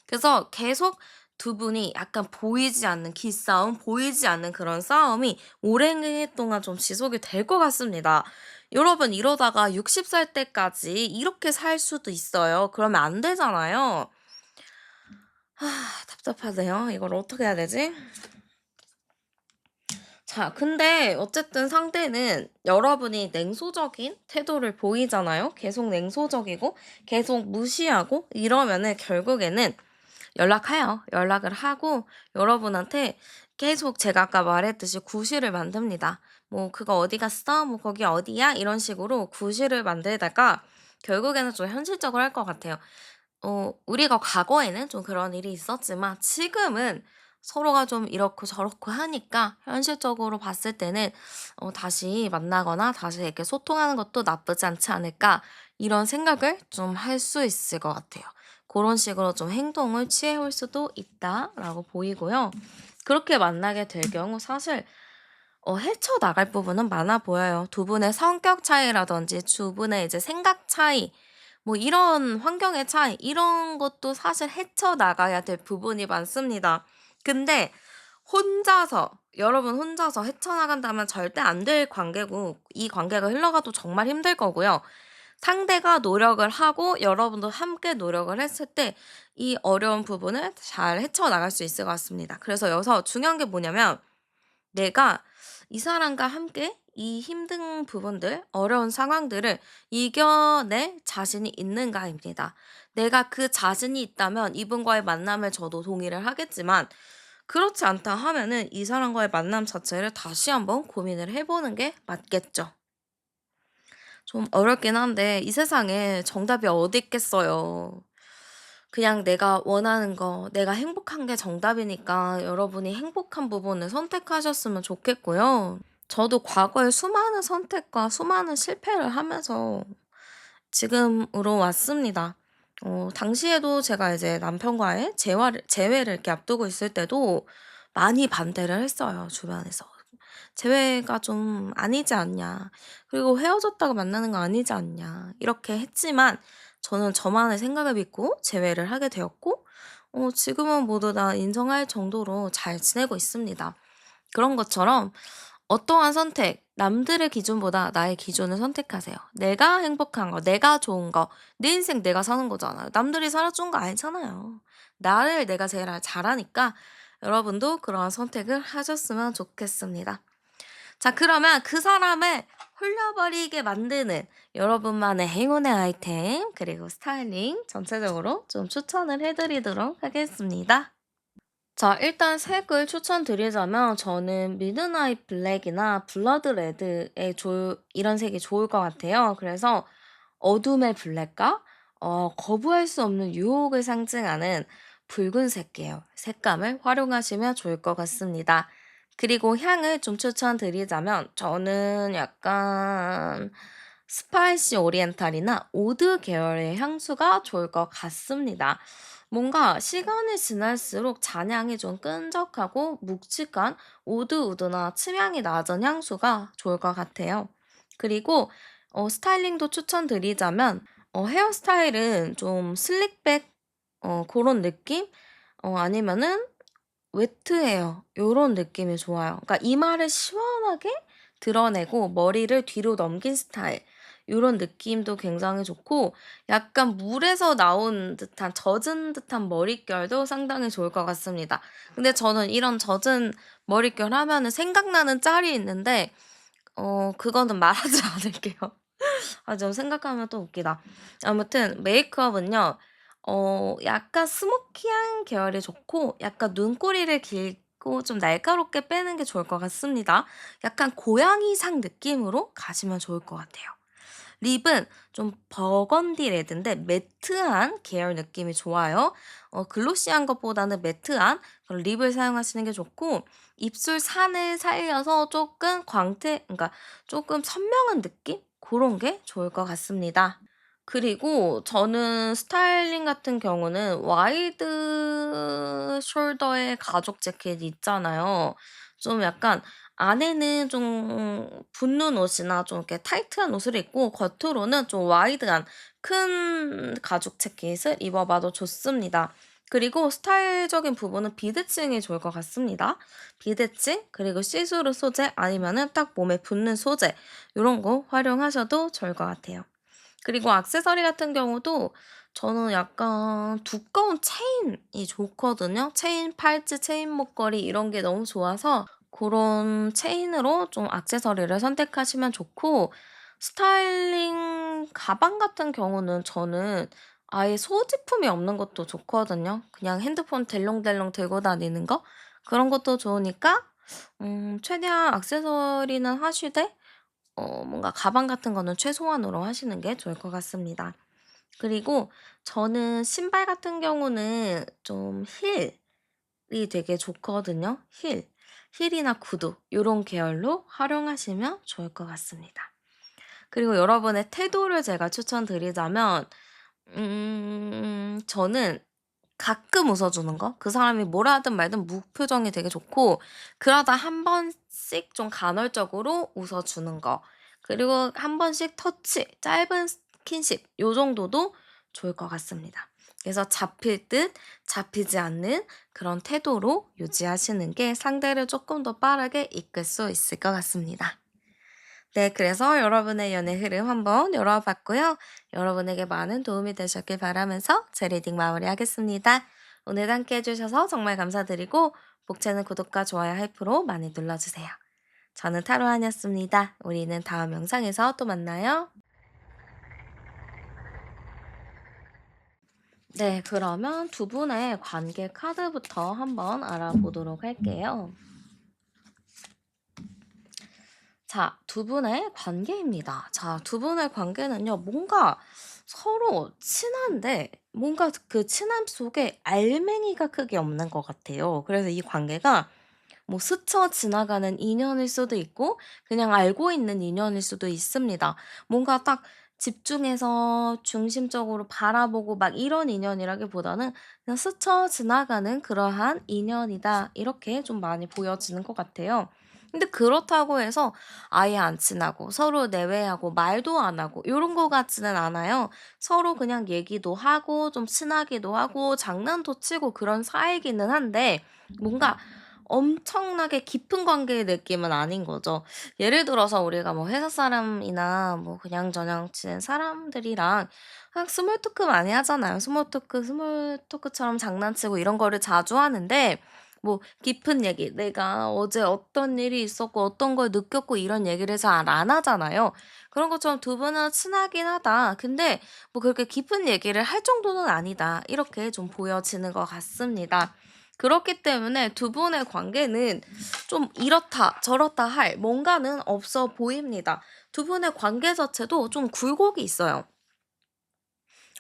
그래서 계속 두 분이 약간 보이지 않는 기싸움, 보이지 않는 그런 싸움이 오랫동안 좀 지속이 될 것 같습니다. 여러분 이러다가 60살 때까지 이렇게 살 수도 있어요. 그러면 안 되잖아요. 답답하네요. 이걸 어떻게 해야 되지? 자, 근데 어쨌든 상대는 여러분이 냉소적인 태도를 보이잖아요. 계속 냉소적이고 계속 무시하고 이러면은 결국에는 연락해요. 연락을 하고 여러분한테 계속 제가 아까 말했듯이 구실을 만듭니다. 뭐 "그거 어디 갔어?" 뭐 "거기 어디야?" 이런 식으로 구실을 만들다가 결국에는 좀 현실적으로 할 것 같아요. 우리가 과거에는 좀 그런 일이 있었지만 지금은 서로가 좀 이렇고 저렇고 하니까 현실적으로 봤을 때는 '다시 만나거나 다시 이렇게 소통하는 것도 나쁘지 않지 않을까.' 이런 생각을 좀 할 수 있을 것 같아요. 그런 식으로 좀 행동을 취해 올 수도 있다라고 보이고요. 그렇게 만나게 될 경우 사실 헤쳐나갈 부분은 많아 보여요. 두 분의 성격 차이라든지 두 분의 이제 생각 차이 뭐 이런 환경의 차이 이런 것도 사실 헤쳐나가야 될 부분이 많습니다. 근데 여러분 혼자서 헤쳐나간다면 절대 안 될 관계고 이 관계가 흘러가도 정말 힘들 거고요. 상대가 노력을 하고 여러분도 함께 노력을 했을 때 이 어려운 부분을 잘 헤쳐나갈 수 있을 것 같습니다. 그래서 여기서 중요한 게 뭐냐면 내가 이 사람과 함께 이 힘든 부분들, 어려운 상황들을 이겨낼 자신이 있는가입니다. 내가 그 자신이 있다면 이분과의 만남을 저도 동의를 하겠지만 그렇지 않다 하면은 이 사람과의 만남 자체를 다시 한번 고민을 해보는 게 맞겠죠. 좀 어렵긴 한데 이 세상에 정답이 어디 있겠어요. 그냥 내가 원하는 거, 내가 행복한 게 정답이니까 여러분이 행복한 부분을 선택하셨으면 좋겠고요. 저도 과거에 수많은 선택과 수많은 실패를 하면서 지금으로 왔습니다. 당시에도 제가 이제 남편과의 재회를 이렇게 앞두고 있을 때도 많이 반대를 했어요, 주변에서. "재회가 좀 아니지 않냐. 그리고 헤어졌다가 만나는 거 아니지 않냐." 이렇게 했지만 저는 저만의 생각을 믿고 재회를 하게 되었고 지금은 모두 다 인정할 정도로 잘 지내고 있습니다. 그런 것처럼 어떠한 선택, 남들의 기준보다 나의 기준을 선택하세요. 내가 행복한 거, 내가 좋은 거, 내 인생 내가 사는 거잖아요. 남들이 살아준 거 아니잖아요. 나를 내가 제일 잘 아니까 여러분도 그러한 선택을 하셨으면 좋겠습니다. 자, 그러면 그 사람을 홀려버리게 만드는 여러분만의 행운의 아이템, 그리고 스타일링 전체적으로 좀 추천을 해드리도록 하겠습니다. 자, 일단 색을 추천드리자면 저는 미드나잇 블랙이나 블러드 레드의 이런 색이 좋을 것 같아요. 그래서 어둠의 블랙과 거부할 수 없는 유혹을 상징하는 붉은색 계열 색감을 활용하시면 좋을 것 같습니다. 그리고 향을 좀 추천드리자면 저는 약간 스파이시 오리엔탈이나 오드 계열의 향수가 좋을 것 같습니다. 뭔가 시간이 지날수록 잔향이 좀 끈적하고 묵직한 오드우드나 침향이 낮은 향수가 좋을 것 같아요. 그리고 스타일링도 추천드리자면 헤어스타일은 좀 슬릭백 그런 느낌? 아니면은 웨트 헤어 요런 느낌이 좋아요. 그러니까 이마를 시원하게 드러내고 머리를 뒤로 넘긴 스타일 요런 느낌도 굉장히 좋고 약간 물에서 나온 듯한 젖은 듯한 머릿결도 상당히 좋을 것 같습니다. 근데 저는 이런 젖은 머릿결 하면은 생각나는 짤이 있는데 그거는 말하지 않을게요. 아 좀 생각하면 또 웃기다. 아무튼 메이크업은요. 약간 스모키한 계열이 좋고 약간 눈꼬리를 길고 좀 날카롭게 빼는 게 좋을 것 같습니다. 약간 고양이상 느낌으로 가시면 좋을 것 같아요. 립은 좀 버건디 레드인데 매트한 계열 느낌이 좋아요. 글로시한 것보다는 매트한 그런 립을 사용하시는 게 좋고 입술 산을 살려서 조금 그러니까 조금 선명한 느낌? 그런 게 좋을 것 같습니다. 그리고 저는 스타일링 같은 경우는 와이드 숄더의 가죽 재킷 있잖아요. 좀 약간 안에는 좀 붙는 옷이나 좀 이렇게 타이트한 옷을 입고 겉으로는 좀 와이드한 큰 가죽 재킷을 입어 봐도 좋습니다. 그리고 스타일적인 부분은 비대칭이 좋을 것 같습니다. 비대칭 그리고 시스루 소재 아니면은 딱 몸에 붙는 소재 요런 거 활용하셔도 좋을 것 같아요. 그리고 액세서리 같은 경우도 저는 약간 두꺼운 체인이 좋거든요. 체인 팔찌, 체인 목걸이 이런 게 너무 좋아서 고런 체인으로 좀 액세서리를 선택하시면 좋고 스타일링 가방 같은 경우는 저는 아예 소지품이 없는 것도 좋거든요. 그냥 핸드폰 델롱델롱 들고 다니는 거 그런 것도 좋으니까 최대한 액세서리는 하시되 뭔가 가방 같은 거는 최소한으로 하시는 게 좋을 것 같습니다. 그리고 저는 신발 같은 경우는 좀 힐이 되게 좋거든요. 힐이나 구두 요런 계열로 활용하시면 좋을 것 같습니다. 그리고 여러분의 태도를 제가 추천드리자면 저는 가끔 웃어주는 거? 그 사람이 뭐라 하든 말든 무표정이 되게 좋고 그러다 한 번씩 좀 간헐적으로 웃어주는 거. 그리고 한 번씩 터치, 짧은 스킨십 요 정도도 좋을 것 같습니다. 그래서 잡힐 듯 잡히지 않는 그런 태도로 유지하시는 게 상대를 조금 더 빠르게 이끌 수 있을 것 같습니다. 네, 그래서 여러분의 연애 흐름 한번 열어봤고요. 여러분에게 많은 도움이 되셨길 바라면서 제 리딩 마무리하겠습니다. 오늘 함께 해주셔서 정말 감사드리고 복채는 구독과 좋아요 하이프로 많이 눌러주세요. 저는 타로안이었습니다. 우리는 다음 영상에서 또 만나요. 네, 그러면 두 분의 관계 카드부터 한번 알아보도록 할게요. 자, 두 분의 관계입니다. 자, 두 분의 관계는요, 뭔가 서로 친한데, 뭔가 그 친함 속에 알맹이가 크게 없는 것 같아요. 그래서 이 관계가 뭐 스쳐 지나가는 인연일 수도 있고, 그냥 알고 있는 인연일 수도 있습니다. 뭔가 딱 집중해서 중심적으로 바라보고 막 이런 인연이라기보다는 그냥 스쳐 지나가는 그러한 인연이다. 이렇게 좀 많이 보여지는 것 같아요. 근데 그렇다고 해서 아예 안 친하고 서로 내외하고 말도 안 하고 요런 거 같지는 않아요. 서로 그냥 얘기도 하고 좀 친하기도 하고 장난도 치고 그런 사이기는 한데 뭔가 엄청나게 깊은 관계의 느낌은 아닌 거죠. 예를 들어서 우리가 뭐 회사 사람이나 뭐 그냥저냥 지낸 사람들이랑 그냥 스몰 토크 많이 하잖아요. 스몰 토크처럼 장난치고 이런 거를 자주 하는데 뭐 깊은 얘기, 내가 어제 어떤 일이 있었고 어떤 걸 느꼈고 이런 얘기를 잘 안 하잖아요. 그런 것처럼 두 분은 친하긴 하다. 근데 뭐 그렇게 깊은 얘기를 할 정도는 아니다. 이렇게 좀 보여지는 것 같습니다. 그렇기 때문에 두 분의 관계는 좀 이렇다 저렇다 할 뭔가는 없어 보입니다. 두 분의 관계 자체도 좀 굴곡이 있어요.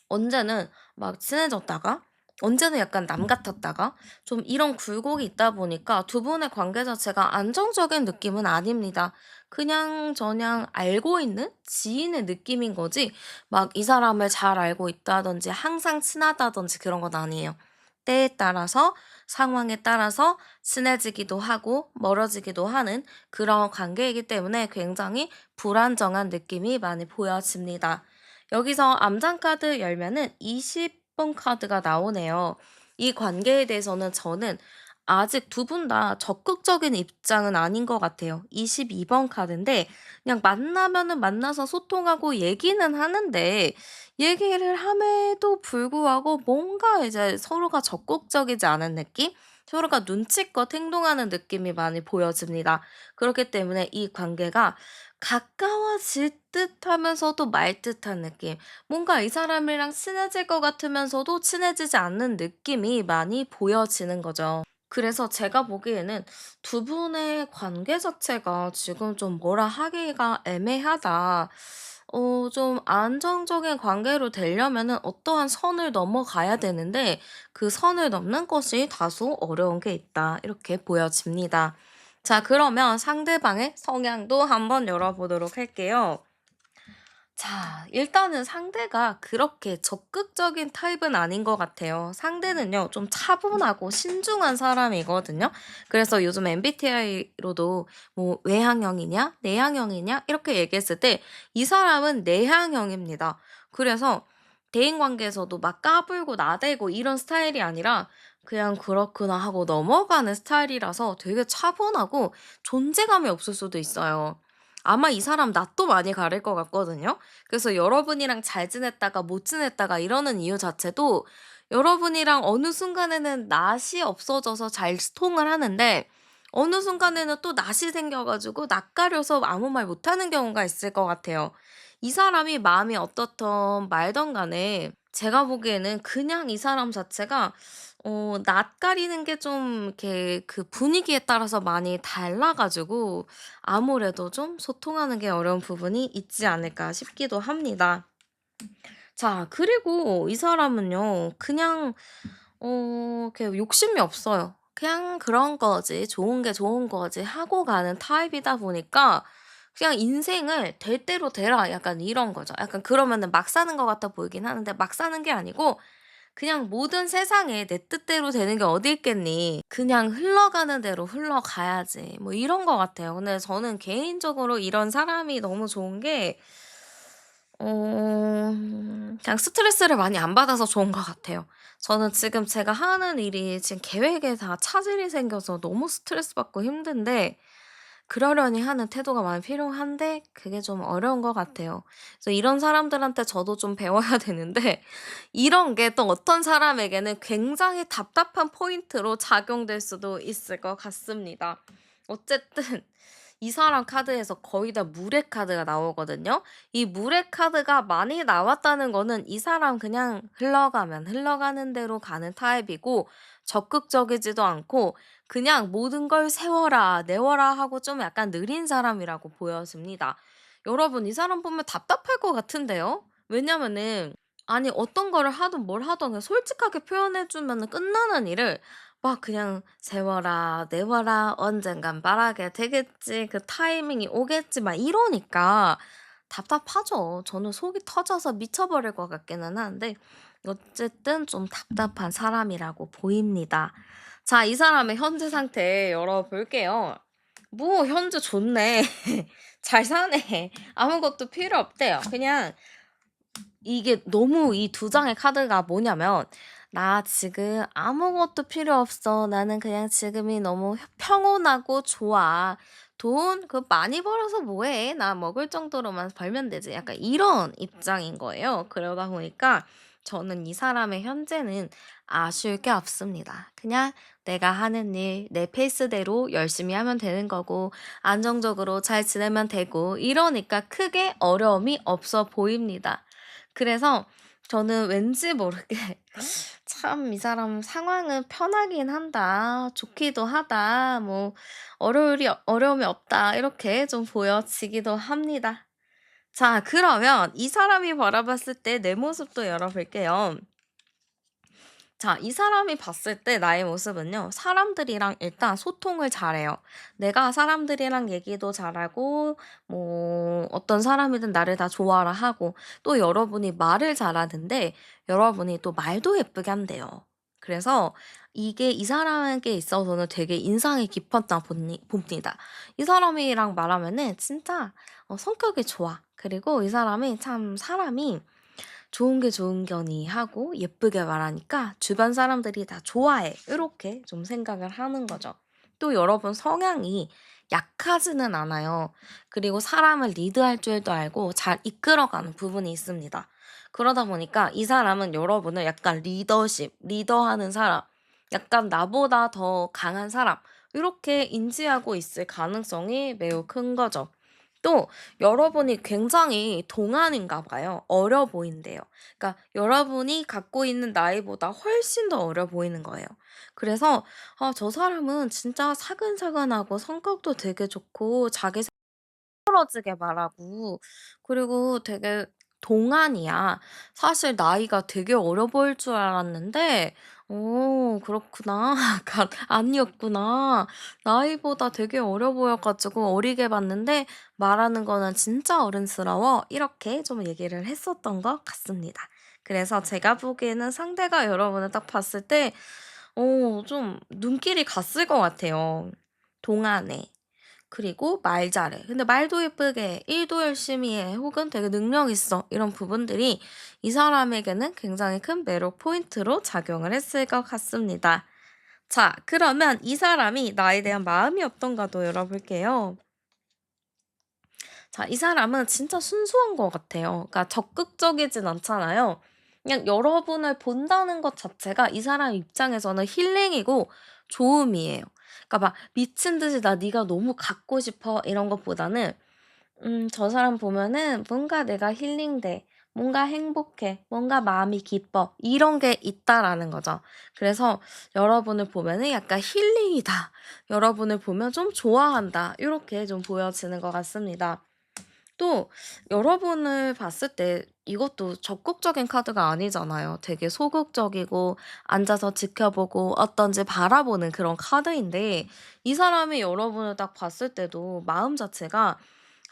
언제는 막 친해졌다가 언제는 약간 남 같았다가 좀 이런 굴곡이 있다 보니까 두 분의 관계 자체가 안정적인 느낌은 아닙니다. 그냥 저냥 알고 있는 지인의 느낌인 거지 막 이 사람을 잘 알고 있다든지 항상 친하다든지 그런 건 아니에요. 때에 따라서 상황에 따라서 친해지기도 하고 멀어지기도 하는 그런 관계이기 때문에 굉장히 불안정한 느낌이 많이 보여집니다. 여기서 암장 카드 열면은 20번 카드가 나오네요. 이 관계에 대해서는 저는 아직 두 분 다 적극적인 입장은 아닌 것 같아요. 22번 카드인데 그냥 만나면은 만나서 소통하고 얘기는 하는데 얘기를 함에도 불구하고 뭔가 이제 서로가 적극적이지 않은 느낌? 서로가 눈치껏 행동하는 느낌이 많이 보여집니다. 그렇기 때문에 이 관계가 가까워질 듯하면서도 말 듯한 느낌. 뭔가 이 사람이랑 친해질 것 같으면서도 친해지지 않는 느낌이 많이 보여지는 거죠. 그래서 제가 보기에는 두 분의 관계 자체가 지금 좀 뭐라 하기가 애매하다. 좀 안정적인 관계로 되려면은 어떠한 선을 넘어가야 되는데 그 선을 넘는 것이 다소 어려운 게 있다. 이렇게 보여집니다. 자, 그러면 상대방의 성향도 한번 열어보도록 할게요. 자, 일단은 상대가 그렇게 적극적인 타입은 아닌 것 같아요. 상대는요, 좀 차분하고 신중한 사람이거든요. 그래서 요즘 MBTI로도 뭐 외향형이냐, 내향형이냐, 이렇게 얘기했을 때 이 사람은 내향형입니다. 그래서 대인 관계에서도 막 까불고 나대고 이런 스타일이 아니라 그냥 그렇구나 하고 넘어가는 스타일이라서 되게 차분하고 존재감이 없을 수도 있어요. 아마 이 사람 낯도 많이 가릴 것 같거든요. 그래서 여러분이랑 잘 지냈다가 못 지냈다가 이러는 이유 자체도 여러분이랑 어느 순간에는 낯이 없어져서 잘 통을 하는데 어느 순간에는 또 낯이 생겨 가지고 낯가려서 아무 말 못하는 경우가 있을 것 같아요. 이 사람이 마음이 어떻든 말든 간에 제가 보기에는 그냥 이 사람 자체가 낯가리는 게 좀 이렇게 그 분위기에 따라서 많이 달라 가지고 아무래도 좀 소통하는 게 어려운 부분이 있지 않을까 싶기도 합니다. 자, 그리고 이 사람은요. 그냥 이렇게 욕심이 없어요. 그냥 그런 거지. 좋은 게 좋은 거지 하고 가는 타입이다 보니까 그냥 인생을 될 대로 되라 약간 이런 거죠. 약간 그러면은 막 사는 것 같아 보이긴 하는데 막 사는 게 아니고 그냥 모든 세상에 내 뜻대로 되는 게 어디 있겠니. 그냥 흘러가는 대로 흘러가야지. 뭐 이런 것 같아요. 근데 저는 개인적으로 이런 사람이 너무 좋은 게 그냥 스트레스를 많이 안 받아서 좋은 것 같아요. 저는 지금 제가 하는 일이 지금 계획에 다 차질이 생겨서 너무 스트레스 받고 힘든데 그러려니 하는 태도가 많이 필요한데 그게 좀 어려운 것 같아요. 그래서 이런 사람들한테 저도 좀 배워야 되는데 이런 게 또 어떤 사람에게는 굉장히 답답한 포인트로 작용될 수도 있을 것 같습니다. 어쨌든 이 사람 카드에서 거의 다 물의 카드가 나오거든요. 이 물의 카드가 많이 나왔다는 거는 이 사람 그냥 흘러가면 흘러가는 대로 가는 타입이고 적극적이지도 않고 그냥 모든 걸 세워라, 내워라 하고 좀 약간 느린 사람이라고 보여집니다. 여러분, 이 사람 보면 답답할 것 같은데요? 왜냐면은 아니 어떤 거를 하든 뭘 하든 그냥 솔직하게 표현해 주면은 끝나는 일을 막 그냥 "세워라. 내워라. 언젠간 말하게 되겠지. 그 타이밍이 오겠지." 막 이러니까 답답하죠. 저는 속이 터져서 미쳐버릴 것 같기는 한데 어쨌든 좀 답답한 사람이라고 보입니다. 자, 이 사람의 현재 상태 열어볼게요. 뭐 현재 좋네. 잘 사네. 아무것도 필요 없대요. 그냥 이게 너무 이 두 장의 카드가 뭐냐면 "나 지금 아무것도 필요 없어. 나는 그냥 지금이 너무 평온하고 좋아. 돈 많이 벌어서 뭐 해. 나 먹을 정도로만 벌면 되지." 약간 이런 입장인 거예요. 그러다 보니까 저는 이 사람의 현재는 아쉬울 게 없습니다. 그냥 내가 하는 일 내 페이스대로 열심히 하면 되는 거고 안정적으로 잘 지내면 되고 이러니까 크게 어려움이 없어 보입니다. 그래서 저는 왠지 모르게 '참 이 사람 상황은 편하긴 한다. 좋기도 하다. 뭐 어려움이 없다.' 이렇게 좀 보여지기도 합니다. 자, 그러면 이 사람이 바라봤을 때 내 모습도 열어볼게요. 자, 이 사람이 봤을 때 나의 모습은요, 사람들이랑 일단 소통을 잘해요. 내가 사람들이랑 얘기도 잘하고, 뭐, 어떤 사람이든 나를 다 좋아라 하고, 또 여러분이 말을 잘하는데, 여러분이 또 말도 예쁘게 한대요. 그래서 이게 이 사람에게 있어서는 되게 인상이 깊었다 봅니다. 이 사람이랑 말하면은 진짜 성격이 좋아. 그리고 이 사람이 참 사람이 좋은 게 좋은 거니 하고 예쁘게 말하니까 주변 사람들이 다 좋아해. 이렇게 좀 생각을 하는 거죠. 또 여러분 성향이 약하지는 않아요. 그리고 사람을 리드할 줄도 알고 잘 이끌어가는 부분이 있습니다. 그러다 보니까 이 사람은 여러분을 약간 리더하는 사람, 약간 나보다 더 강한 사람, 이렇게 인지하고 있을 가능성이 매우 큰 거죠. 또 여러분이 굉장히 동안인가 봐요. 어려 보인대요. 그러니까 여러분이 갖고 있는 나이보다 훨씬 더 어려 보이는 거예요. 그래서 '아 저 사람은 진짜 사근사근하고 성격도 되게 좋고 자기 떨어지게 말하고 그리고 되게 동안이야. 사실 나이가 되게 어려 보일 줄 알았는데 그렇구나. 약간 아니었구나. 나이보다 되게 어려 보여 가지고 어리게 봤는데 말하는 거는 진짜 어른스러워." 이렇게 좀 얘기를 했었던 것 같습니다. 그래서 제가 보기에는 상대가 여러분을 딱 봤을 때 좀 눈길이 갔을 것 같아요. 동안에. 그리고 말 잘해. 근데 말도 예쁘게 해. 일도 열심히 해. 혹은 되게 능력 있어. 이런 부분들이 이 사람에게는 굉장히 큰 매력 포인트로 작용을 했을 것 같습니다. 자, 그러면 이 사람이 나에 대한 마음이 어떤가도 열어볼게요. 자, 이 사람은 진짜 순수한 것 같아요. 그러니까 적극적이진 않잖아요. 그냥 여러분을 본다는 것 자체가 이 사람 입장에서는 힐링이고 좋음이에요. 그러니까 막 미친 듯이 "나 네가 너무 갖고 싶어." 이런 것보다는 저 사람 보면은 뭔가 내가 힐링돼. 뭔가 행복해. 뭔가 마음이 기뻐. 이런 게 있다라는 거죠. 그래서 여러분을 보면은 약간 '힐링이다. 여러분을 보면 좀 좋아한다.' 이렇게 좀 보여지는 것 같습니다. 또 여러분을 봤을 때 이것도 적극적인 카드가 아니잖아요. 되게 소극적이고 앉아서 지켜보고 어떤지 바라보는 그런 카드인데 이 사람이 여러분을 딱 봤을 때도 마음 자체가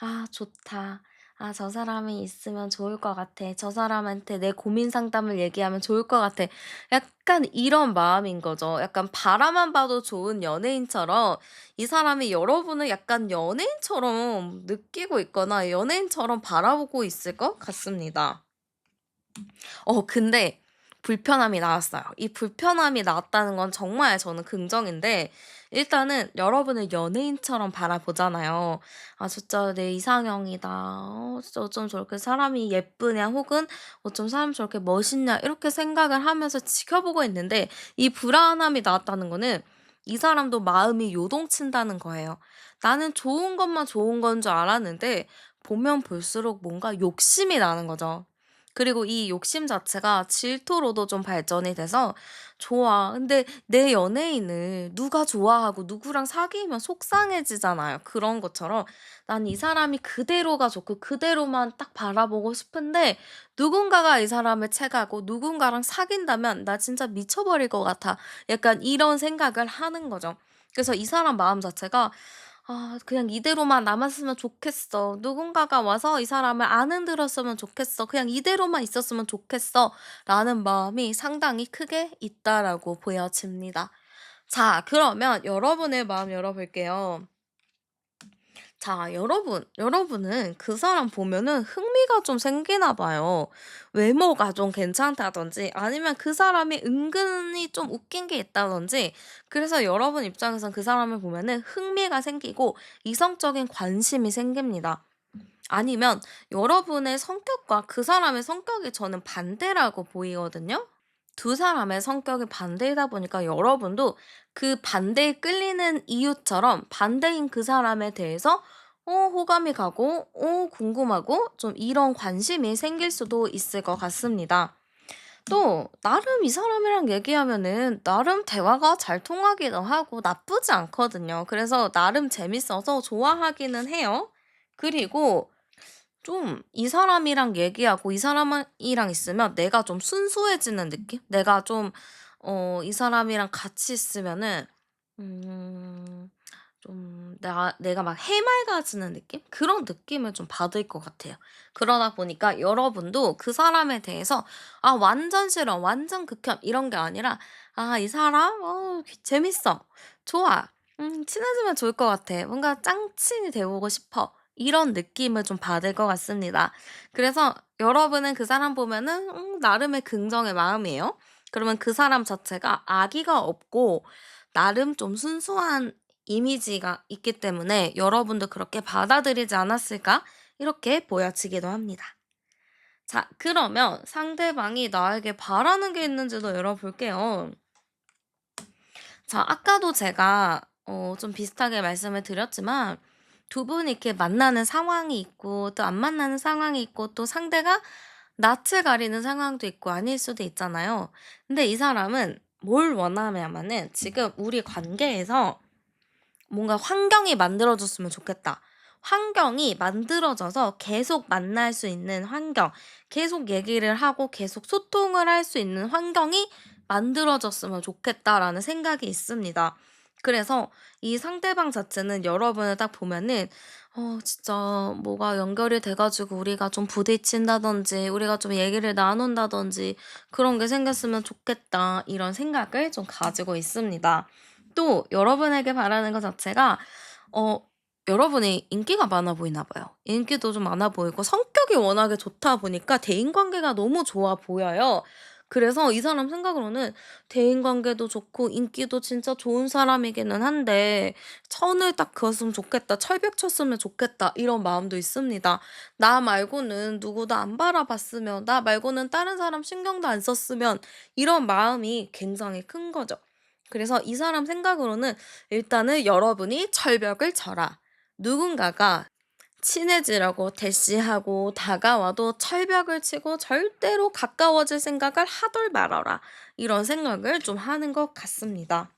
'아 좋다. 아 저 사람이 있으면 좋을 것 같아. 저 사람한테 내 고민 상담을 얘기하면 좋을 것 같아.' 약간 이런 마음인 거죠. 약간 바라만 봐도 좋은 연예인처럼 이 사람이 여러분을 약간 연예인처럼 느끼고 있거나 연예인처럼 바라보고 있을 것 같습니다. 근데 불편함이 나왔어요. 이 불편함이 나왔다는 건 정말 저는 긍정인데 일단은 여러분을 연예인처럼 바라보잖아요. '아 진짜 내 이상형이다. 진짜 어쩜 저렇게 사람이 예쁘냐.' 혹은 '어쩜 사람이 저렇게 멋있냐.' 이렇게 생각을 하면서 지켜보고 있는데 이 불안함이 나왔다는 거는 이 사람도 마음이 요동친다는 거예요. 나는 좋은 것만 좋은 건 줄 알았는데 보면 볼수록 뭔가 욕심이 나는 거죠. 그리고 이 욕심 자체가 질투로도 좀 발전이 돼서 좋아. 근데 내 연예인을 누가 좋아하고 누구랑 사귀면 속상해지잖아요. 그런 것처럼 난 이 사람이 그대로가 좋고 그대로만 딱 바라보고 싶은데 누군가가 이 사람을 채가고 누군가랑 사귄다면 나 진짜 미쳐버릴 것 같아. 약간 이런 생각을 하는 거죠. 그래서 이 사람 마음 자체가 '아 그냥 이대로만 남았으면 좋겠어. 누군가가 와서 이 사람을 안 흔들었으면 좋겠어. 그냥 이대로만 있었으면 좋겠어.'라는 마음이 상당히 크게 있다라고 보여집니다. 자, 그러면 여러분의 마음 열어볼게요. 자, 여러분은 그 사람 보면은 흥미가 좀 생기나 봐요. 외모가 좀 괜찮다든지 아니면 그 사람이 은근히 좀 웃긴 게 있다든지 그래서 여러분 입장에선 그 사람을 보면은 흥미가 생기고 이성적인 관심이 생깁니다. 아니면 여러분의 성격과 그 사람의 성격이 저는 반대라고 보이거든요. 두 사람의 성격이 반대이다 보니까 여러분도 그 반대에 끌리는 이유처럼 반대인 그 사람에 대해서 호감이 가고 궁금하고 좀 이런 관심이 생길 수도 있을 것 같습니다. 또 나름 이 사람이랑 얘기하면은 나름 대화가 잘 통하기도 하고 나쁘지 않거든요. 그래서 나름 재밌어서 좋아하기는 해요. 그리고 좀 이 사람이랑 얘기하고 이 사람이랑 있으면 내가 좀 순수해지는 느낌? 내가 좀 이 사람이랑 같이 있으면은 음 좀 내가 막 해맑아지는 느낌? 그런 느낌을 좀 받을 것 같아요. 그러다 보니까 여러분도 그 사람에 대해서 '아 완전 싫어. 완전 극혐.' 이런 게 아니라 '아 이 사람 재밌어. 좋아. 친해지면 좋을 것 같아. 뭔가 짱친이 돼 보고 싶어.' 이런 느낌을 좀 받을 것 같습니다. 그래서 여러분은 그 사람 보면은 나름의 긍정의 마음이에요. 그러면 그 사람 자체가 악의가 없고 나름 좀 순수한 이미지가 있기 때문에 '여러분도 그렇게 받아들이지 않았을까?' 이렇게 보여지기도 합니다. 자 그러면 상대방이 나에게 바라는 게 있는지도 열어볼게요. 자 아까도 제가 좀 비슷하게 말씀을 드렸지만 두 분이 이렇게 만나는 상황이 있고 또 안 만나는 상황이 있고 또 상대가 낯을 가리는 상황도 있고 아닐 수도 있잖아요. 근데 이 사람은 뭘 원하냐면은 지금 우리 관계에서 뭔가 환경이 만들어졌으면 좋겠다. 환경이 만들어져서 계속 만날 수 있는 환경, 계속 얘기를 하고 계속 소통을 할 수 있는 환경이 만들어졌으면 좋겠다라는 생각이 있습니다. 그래서 이 상대방 자체는 여러분을 딱 보면은 진짜 뭐가 연결이 돼 가지고 우리가 좀 부딪힌다든지 우리가 좀 얘기를 나눈다든지 그런 게 생겼으면 좋겠다 이런 생각을 좀 가지고 있습니다. 또 여러분에게 바라는 것 자체가 어 여러분이 인기가 많아 보이나 봐요. 인기도 좀 많아 보이고 성격이 워낙에 좋다 보니까 대인관계가 너무 좋아 보여요. 그래서 이 사람 생각으로는 대인관계도 좋고 인기도 진짜 좋은 사람이기는 한데 '선을 딱 그었으면 좋겠다. 철벽 쳤으면 좋겠다.' 이런 마음도 있습니다. 나 말고는 누구도 안 바라봤으면 나 말고는 다른 사람 신경도 안 썼으면 이런 마음이 굉장히 큰 거죠. 그래서 이 사람 생각으로는 일단은 여러분이 철벽을 쳐라. 누군가가 친해지려고 대시하고 다가와도 철벽을 치고 절대로 가까워질 생각을 하들 말아라. 이런 생각을 좀 하는 것 같습니다.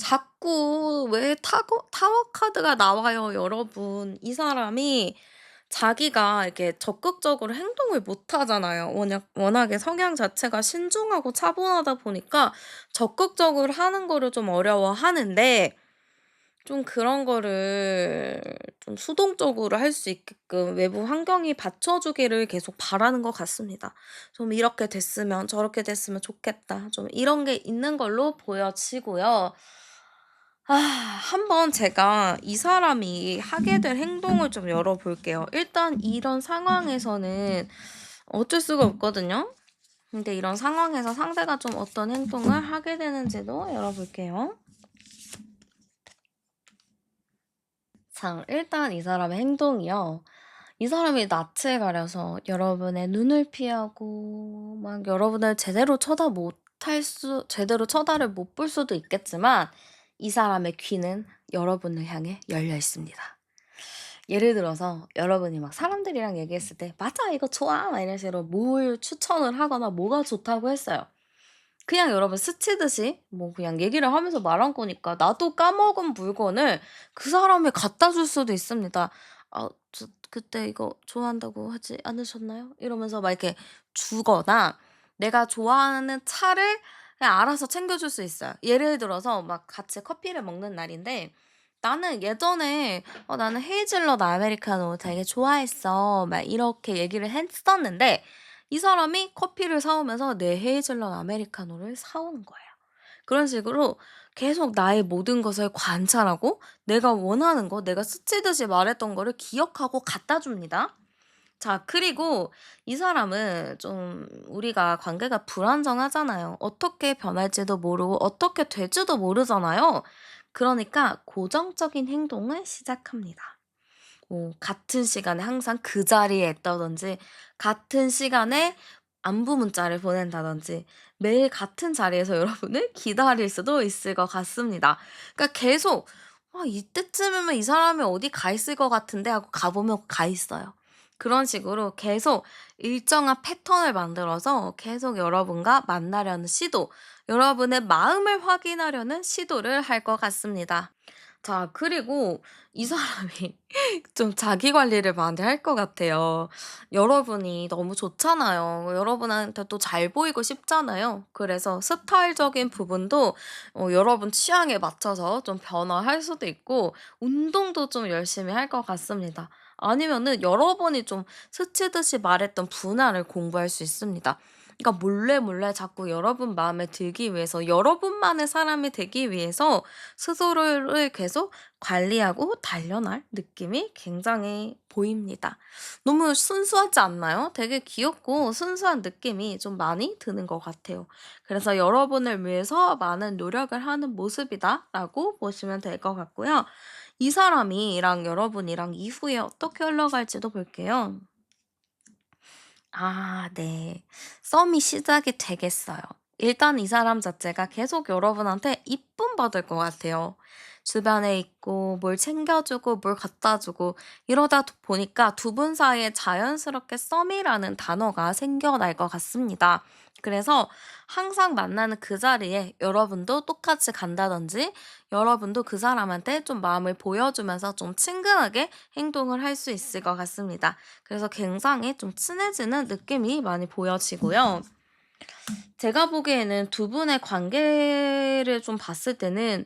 자꾸 왜 타워 카드가 나와요, 여러분. 이 사람이 자기가 이렇게 적극적으로 행동을 못 하잖아요. 워낙에 성향 자체가 신중하고 차분하다 보니까 적극적으로 하는 거를 좀 어려워하는데 좀 그런 거를 좀 수동적으로 할 수 있게끔 외부 환경이 받쳐주기를 계속 바라는 것 같습니다. 좀 '이렇게 됐으면 저렇게 됐으면 좋겠다.' 좀 이런 게 있는 걸로 보여지고요. 한번 제가 이 사람이 하게 될 행동을 좀 열어볼게요. 일단 이런 상황에서는 어쩔 수가 없거든요. 근데 이런 상황에서 상대가 좀 어떤 행동을 하게 되는지도 열어볼게요. 자, 일단 이 사람의 행동이요. 이 사람이 낯을 가려서 여러분의 눈을 피하고 막 여러분을 제대로 쳐다를 못 볼 수도 있겠지만 이 사람의 귀는 여러분을 향해 열려 있습니다. 예를 들어서 여러분이 막 사람들이랑 얘기했을 때 "맞아. 이거 좋아." 막 이런 식으로 뭘 추천을 하거나 뭐가 좋다고 했어요. 그냥 여러분 스치듯이 뭐 그냥 얘기를 하면서 말한 거니까 나도 까먹은 물건을 그 사람이 갖다 줄 수도 있습니다. "아 저 그때 이거 좋아한다고 하지 않으셨나요?" 이러면서 막 이렇게 주거나 내가 좋아하는 차를 그냥 알아서 챙겨 줄 수 있어요. 예를 들어서 막 같이 커피를 먹는 날인데 나는 예전에 나는 헤이즐넛 아메리카노 되게 좋아했어." 막 이렇게 얘기를 했었는데 이 사람이 커피를 사 오면서 내 헤이즐넛 아메리카노를 사 오는 거예요. 그런 식으로 계속 나의 모든 것을 관찰하고 내가 원하는 거, 내가 스치듯이 말했던 거를 기억하고 갖다 줍니다. 자 그리고 이 사람은 좀 우리가 관계가 불안정하잖아요. 어떻게 변할지도 모르고 어떻게 될지도 모르잖아요. 그러니까 고정적인 행동을 시작합니다. 같은 시간에 항상 그 자리에 있다든지 같은 시간에 안부 문자를 보낸다든지 매일 같은 자리에서 여러분을 기다릴 수도 있을 것 같습니다. 그러니까 계속 '이때쯤이면 이 사람이 어디 가 있을 것 같은데.' 하고 가 보면 가 있어요. 그런 식으로 계속 일정한 패턴을 만들어서 계속 여러분과 만나려는 시도, 여러분의 마음을 확인하려는 시도를 할 것 같습니다. 자, 그리고 이 사람이 좀 자기 관리를 많이 할 것 같아요. 여러분이 너무 좋잖아요. 여러분한테 또 잘 보이고 싶잖아요. 그래서 스타일적인 부분도 여러분 취향에 맞춰서 좀 변화할 수도 있고 운동도 좀 열심히 할 것 같습니다. 아니면은 여러분이 좀 스치듯이 말했던 분야를 공부할 수 있습니다. 그러니까 몰래 몰래 자꾸 여러분 마음에 들기 위해서 여러분만의 사람이 되기 위해서 스스로를 계속 관리하고 단련할 느낌이 굉장히 보입니다. 너무 순수하지 않나요? 되게 귀엽고 순수한 느낌이 좀 많이 드는 것 같아요. 그래서 여러분을 위해서 많은 노력을 하는 모습이다라고 보시면 될 것 같고요. 이 사람이랑 여러분이랑 이후에 어떻게 흘러갈지도 볼게요. 아, 네. 썸이 시작이 되겠어요. 일단 이 사람 자체가 계속 여러분한테 이쁨 받을 것 같아요. 주변에 있고 뭘 챙겨주고 뭘 갖다 주고 이러다 보니까 두 분 사이에 자연스럽게 썸이라는 단어가 생겨날 것 같습니다. 그래서 항상 만나는 그 자리에 여러분도 똑같이 간다든지 여러분도 그 사람한테 좀 마음을 보여주면서 좀 친근하게 행동을 할 수 있을 것 같습니다. 그래서 굉장히 좀 친해지는 느낌이 많이 보여지고요. 제가 보기에는 두 분의 관계를 좀 봤을 때는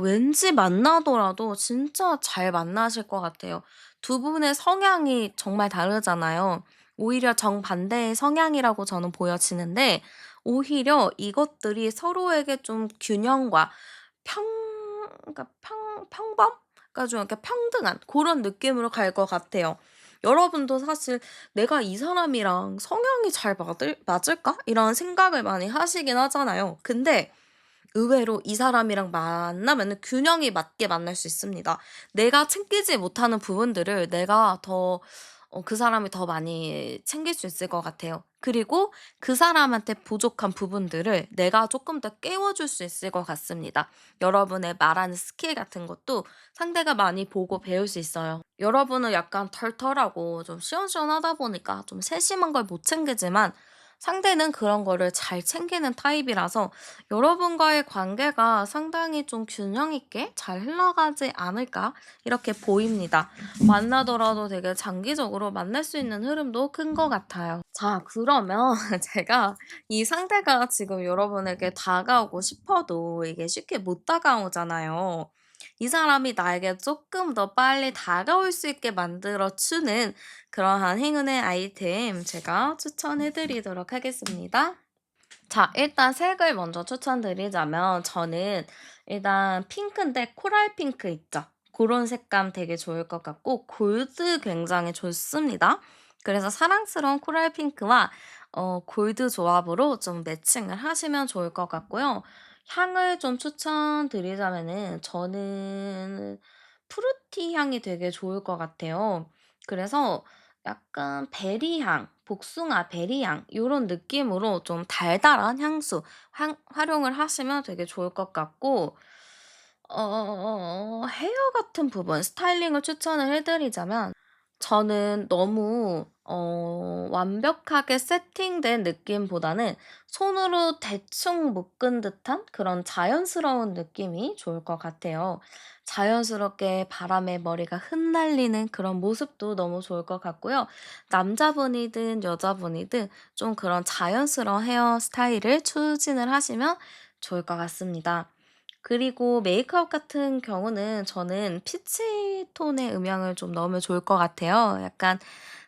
왠지 만나더라도 진짜 잘 만나실 것 같아요. 두 분의 성향이 정말 다르잖아요. 오히려 정반대의 성향이라고 저는 보여지는데 오히려 이것들이 서로에게 좀 균형과 평 그러니까 평범? 그러니까 좀 이렇게 평등한 그런 느낌으로 갈 것 같아요. 여러분도 사실 '내가 이 사람이랑 성향이 잘 맞을까?' 이런 생각을 많이 하시긴 하잖아요. 근데 의외로 이 사람이랑 만나면은 균형이 맞게 만날 수 있습니다. 내가 챙기지 못하는 부분들을 내가 더 그 사람이 더 많이 챙길 수 있을 것 같아요. 그리고 그 사람한테 부족한 부분들을 내가 조금 더 깨워줄 수 있을 것 같습니다. 여러분의 말하는 스킬 같은 것도 상대가 많이 보고 배울 수 있어요. 여러분은 약간 털털하고 좀 시원시원하다 보니까 좀 세심한 걸 못 챙기지만 상대는 그런 거를 잘 챙기는 타입이라서 여러분과의 관계가 상당히 좀 균형 있게 잘 흘러가지 않을까 이렇게 보입니다. 만나더라도 되게 장기적으로 만날 수 있는 흐름도 큰 것 같아요. 자, 그러면 제가 이 상대가 지금 여러분에게 다가오고 싶어도 이게 쉽게 못 다가오잖아요. 이 사람이 나에게 조금 더 빨리 다가올 수 있게 만들어 주는 그러한 행운의 아이템 제가 추천해 드리도록 하겠습니다. 자, 일단 색을 먼저 추천드리자면 저는 일단 핑크인데 코랄 핑크 있죠? 고런 색감 되게 좋을 것 같고 골드 굉장히 좋습니다. 그래서 사랑스러운 코랄 핑크와 골드 조합으로 좀 매칭을 하시면 좋을 것 같고요. 향을 좀 추천드리자면은 저는 프루티 향이 되게 좋을 것 같아요. 그래서 약간 베리향, 복숭아 베리향 요런 느낌으로 좀 달달한 향수 활용을 하시면 되게 좋을 것 같고 헤어 같은 부분 스타일링을 추천을 해 드리자면 저는 너무 완벽하게 세팅된 느낌보다는 손으로 대충 묶은 듯한 그런 자연스러운 느낌이 좋을 것 같아요. 자연스럽게 바람에 머리가 흩날리는 그런 모습도 너무 좋을 것 같고요. 남자분이든 여자분이든 좀 그런 자연스러운 헤어 스타일을 추진을 하시면 좋을 것 같습니다. 그리고 메이크업 같은 경우는 저는 피치 톤의 음영을 좀 넣으면 좋을 것 같아요. 약간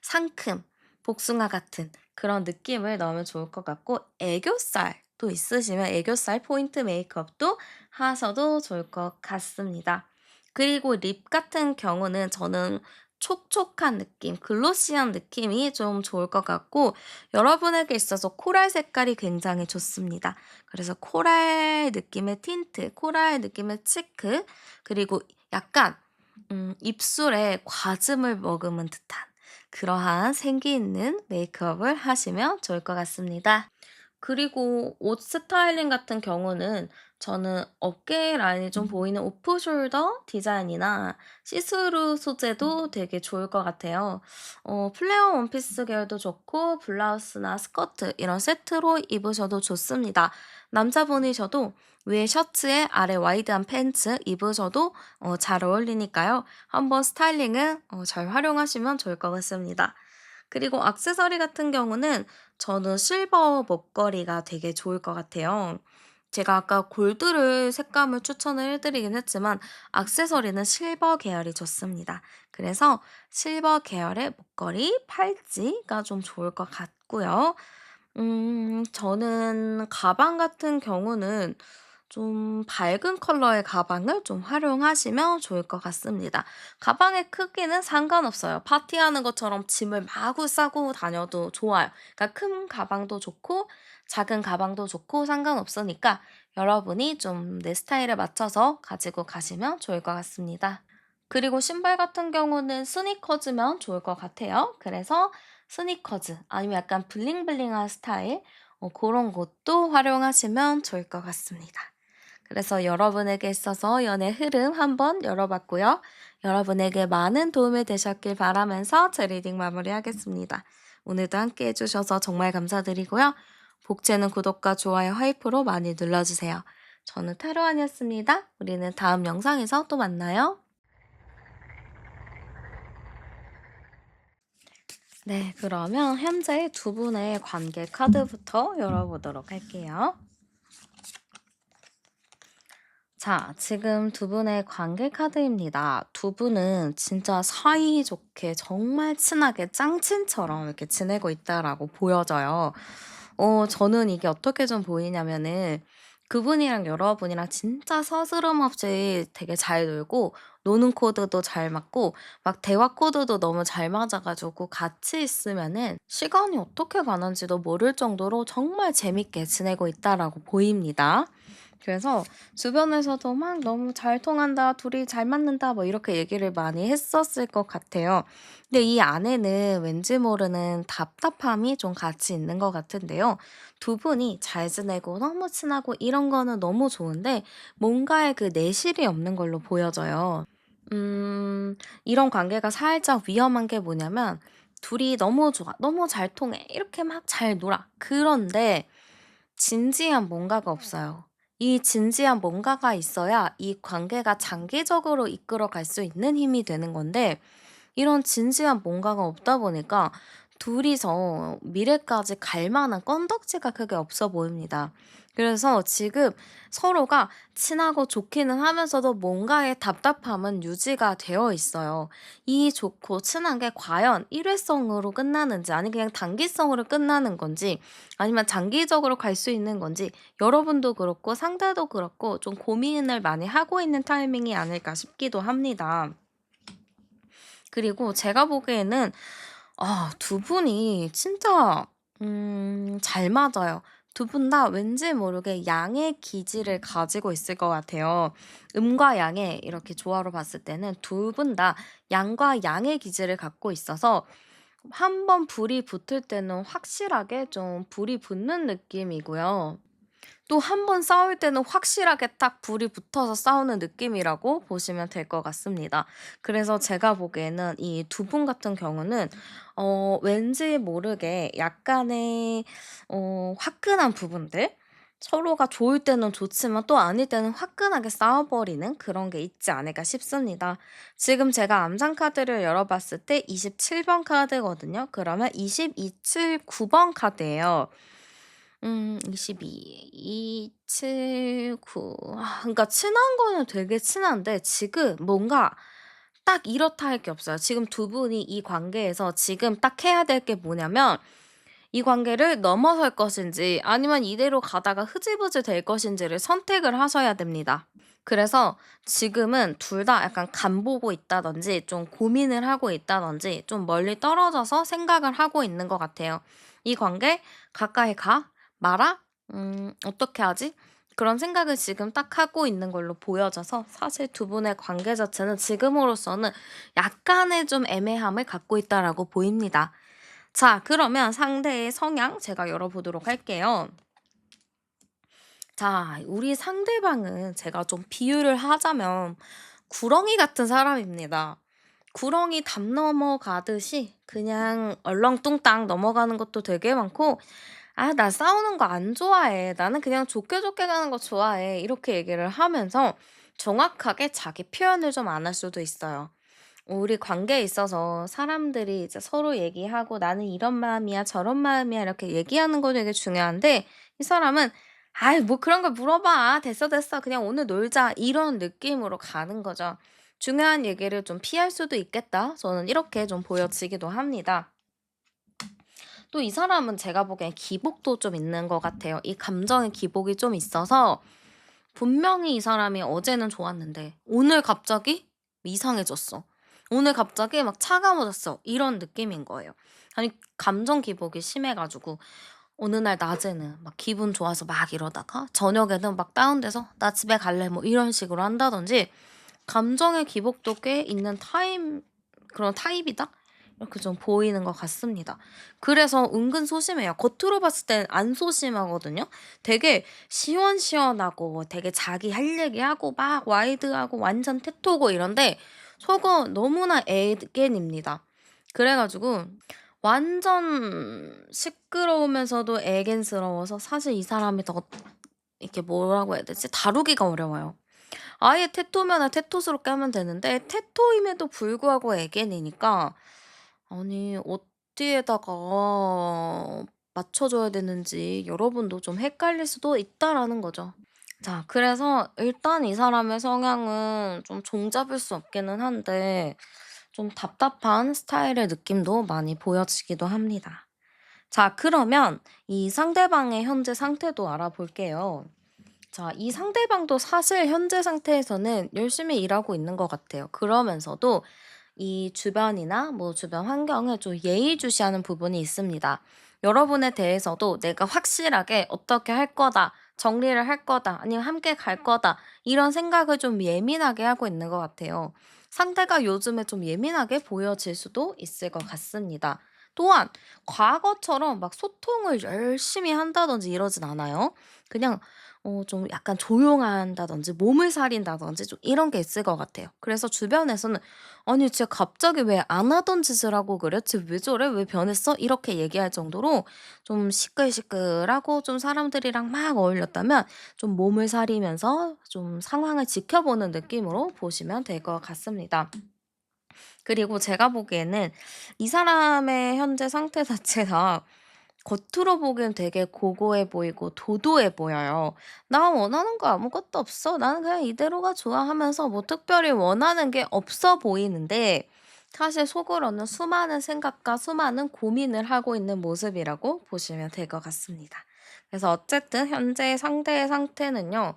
상큼, 복숭아 같은 그런 느낌을 넣으면 좋을 것 같고 애교살도 있으시면 애교살 포인트 메이크업도 하셔도 좋을 것 같습니다. 그리고 립 같은 경우는 저는 촉촉한 느낌, 글로시한 느낌이 좀 좋을 것 같고 여러분에게 있어서 코랄 색깔이 굉장히 좋습니다. 그래서 코랄 느낌의 틴트, 코랄 느낌의 치크, 그리고 약간 입술에 과즙을 머금은 듯한 그러한 생기 있는 메이크업을 하시면 좋을 것 같습니다. 그리고 옷 스타일링 같은 경우는 저는 어깨 라인이 좀 보이는 오프 숄더 디자인이나 시스루 소재도 되게 좋을 것 같아요. 플레어 원피스 계열도 좋고 블라우스나 스커트 이런 세트로 입으셔도 좋습니다. 남자분이셔도 위에 셔츠에 아래 와이드한 팬츠 입으셔도 잘 어울리니까요. 한번 스타일링은 잘 활용하시면 좋을 것 같습니다. 그리고 액세서리 같은 경우는 저는 실버 목걸이가 되게 좋을 것 같아요. 제가 아까 골드를 색감을 추천을 해 드리긴 했지만 액세서리는 실버 계열이 좋습니다. 그래서 실버 계열의 목걸이, 팔찌가 좀 좋을 것 같고요. 저는 가방 같은 경우는 좀 밝은 컬러의 가방을 좀 활용하시면 좋을 것 같습니다. 가방의 크기는 상관없어요. 파티하는 것처럼 짐을 마구 싸고 다녀도 좋아요. 그러니까 큰 가방도 좋고 작은 가방도 좋고 상관없으니까 여러분이 좀 내 스타일에 맞춰서 가지고 가시면 좋을 것 같습니다. 그리고 신발 같은 경우는 스니커즈면 좋을 것 같아요. 그래서 스니커즈 아니면 약간 블링블링한 스타일 그런 것도 활용하시면 좋을 것 같습니다. 그래서 여러분에게 있어서 연애 흐름 한번 열어봤고요. 여러분에게 많은 도움이 되셨길 바라면서 제 리딩 마무리하겠습니다. 오늘도 함께 해주셔서 정말 감사드리고요. 복채는 구독과 좋아요, 하이프로 많이 눌러주세요. 저는 타로안이었습니다. 우리는 다음 영상에서 또 만나요. 네, 그러면 현재 두 분의 관계 카드부터 열어보도록 할게요. 자, 지금 두 분의 관계 카드입니다. 두 분은 진짜 사이좋게 정말 친하게 짱친처럼 이렇게 지내고 있다라고 보여져요. 저는 이게 어떻게 좀 보이냐면은 그분이랑 여러분이랑 진짜 서스럼 없이 되게 잘 놀고 노는 코드도 잘 맞고 막 대화 코드도 너무 잘 맞아가지고 같이 있으면은 시간이 어떻게 가는지도 모를 정도로 정말 재밌게 지내고 있다라고 보입니다. 그래서 주변에서도 막 "너무 잘 통한다. 둘이 잘 맞는다." 뭐 이렇게 얘기를 많이 했었을 것 같아요. 근데 이 안에는 왠지 모르는 답답함이 좀 같이 있는 것 같은데요. 두 분이 잘 지내고 너무 친하고 이런 거는 너무 좋은데 뭔가의 그 내실이 없는 걸로 보여져요. 이런 관계가 살짝 위험한 게 뭐냐면 둘이 "너무 좋아. 너무 잘 통해. 이렇게 막 잘 놀아." 그런데 진지한 뭔가가 없어요. 이 진지한 뭔가가 있어야 이 관계가 장기적으로 이끌어갈 수 있는 힘이 되는 건데 이런 진지한 뭔가가 없다 보니까 둘이서 미래까지 갈 만한 건덕지가 크게 없어 보입니다. 그래서 지금 서로가 친하고 좋기는 하면서도 뭔가의 답답함은 유지가 되어 있어요. 이 좋고 친한 게 과연 일회성으로 끝나는지 아니 그냥 단기성으로 끝나는 건지 아니면 장기적으로 갈 수 있는 건지 여러분도 그렇고 상대도 그렇고 좀 고민을 많이 하고 있는 타이밍이 아닐까 싶기도 합니다. 그리고 제가 보기에는 두 분이 진짜 잘 맞아요. 두 분 다 왠지 모르게 양의 기질을 가지고 있을 것 같아요. 음과 양의 이렇게 조화로 봤을 때는 두 분 다 양과 양의 기질을 갖고 있어서 한 번 불이 붙을 때는 확실하게 좀 불이 붙는 느낌이고요. 또 한 번 싸울 때는 확실하게 딱 불이 붙어서 싸우는 느낌이라고 보시면 될 것 같습니다. 그래서 제가 보기에는 이 두 분 같은 경우는 왠지 모르게 약간의 화끈한 부분들 서로가 좋을 때는 좋지만 또 아닐 때는 화끈하게 싸워 버리는 그런 게 있지 않을까 싶습니다. 지금 제가 암상 카드를 열어 봤을 때 27번 카드거든요. 그러면 22, 7, 9번 카드예요. 22, 7, 9 그러니까 친한 거는 되게 친한데 지금 뭔가 딱 이렇다 할 게 없어요. 지금 두 분이 이 관계에서 지금 딱 해야 될 게 뭐냐면 이 관계를 넘어설 것인지 아니면 이대로 가다가 흐지부지 될 것인지를 선택을 하셔야 됩니다. 그래서 지금은 둘 다 약간 간 보고 있다든지 좀 고민을 하고 있다든지 좀 멀리 떨어져서 생각을 하고 있는 것 같아요. '이 관계 가까이 가? 말아? 어떻게 하지?' 그런 생각을 지금 딱 하고 있는 걸로 보여져서 사실 두 분의 관계 자체는 지금으로서는 약간의 좀 애매함을 갖고 있다라고 보입니다. 자, 그러면 상대의 성향 제가 열어보도록 할게요. 자, 우리 상대방은 제가 좀 비유를 하자면 구렁이 같은 사람입니다. 구렁이 담 넘어가듯이 그냥 얼렁뚱땅 넘어가는 것도 되게 많고, "아, 나 싸우는 거 안 좋아해. 나는 그냥 좋게 좋게 가는 거 좋아해." 이렇게 얘기를 하면서 정확하게 자기 표현을 좀 안 할 수도 있어요. 우리 관계에 있어서 사람들이 이제 서로 얘기하고 "나는 이런 마음이야. 저런 마음이야." 이렇게 얘기하는 거 되게 중요한데, 이 사람은 "아이, 뭐 그런 걸 물어봐. 됐어, 됐어. 그냥 오늘 놀자." 이런 느낌으로 가는 거죠. 중요한 얘기를 좀 피할 수도 있겠다. 저는 이렇게 좀 보여지기도 합니다. 또 이 사람은 제가 보기엔 기복도 좀 있는 것 같아요. 이 감정의 기복이 좀 있어서 분명히 이 사람이 어제는 좋았는데 오늘 갑자기 이상해졌어. 오늘 갑자기 막 차가워졌어. 이런 느낌인 거예요. 아니, 감정 기복이 심해 가지고 어느 날 낮에는 막 기분 좋아서 막 이러다가 저녁에는 막 다운돼서 "나 집에 갈래." 뭐 이런 식으로 한다든지, 감정의 기복도 꽤 있는 그런 타입이다? 이렇게 좀 보이는 것 같습니다. 그래서 은근 소심해요. 겉으로 봤을 땐 안 소심하거든요. 되게 시원시원하고 되게 자기 할 얘기하고 막 와이드하고 완전 테토고 이런데, 속은 너무나 애견입니다. 그래 가지고 완전 시끄러우면서도 애견스러워서 사실 이 사람이 더 이렇게 뭐라고 해야 되지? 다루기가 어려워요. 아예 테토면은 테토스럽게 하면 되는데 테토임에도 불구하고 애견이니까, 아니 어디에다가 맞춰 줘야 되는지 여러분도 좀 헷갈릴 수도 있다라는 거죠. 자, 그래서 일단 이 사람의 성향은 좀 종잡을 수 없기는 한데 좀 답답한 스타일의 느낌도 많이 보여지기도 합니다. 자, 그러면 이 상대방의 현재 상태도 알아볼게요. 자, 이 상대방도 사실 현재 상태에서는 열심히 일하고 있는 것 같아요. 그러면서도 이 주변이나 뭐 주변 환경을 좀 예의주시하는 부분이 있습니다. 여러분에 대해서도 내가 확실하게 어떻게 할 거다, 정리를 할 거다, 아니면 함께 갈 거다, 이런 생각을 좀 예민하게 하고 있는 것 같아요. 상대가 요즘에 좀 예민하게 보여질 수도 있을 것 같습니다. 또한 과거처럼 막 소통을 열심히 한다든지 이러진 않아요. 그냥 좀 약간 조용한다든지 몸을 사린다든지 좀 이런 게 있을 것 같아요. 그래서 주변에서는 "아니 쟤 갑자기 왜 안 하던 짓을 하고 그래? 쟤 왜 저래? 왜 변했어?" 이렇게 얘기할 정도로 좀 시끌시끌하고, 좀 사람들이랑 막 어울렸다면 좀 몸을 사리면서 좀 상황을 지켜보는 느낌으로 보시면 될 것 같습니다. 그리고 제가 보기에는 이 사람의 현재 상태 자체가 겉으로 보기엔 되게 고고해 보이고 도도해 보여요. "나 원하는 거 아무것도 없어. 나는 그냥 이대로가 좋아." 하면서 뭐 특별히 원하는 게 없어 보이는데, 사실 속으로는 수많은 생각과 수많은 고민을 하고 있는 모습이라고 보시면 될 것 같습니다. 그래서 어쨌든 현재 상대의 상태는요,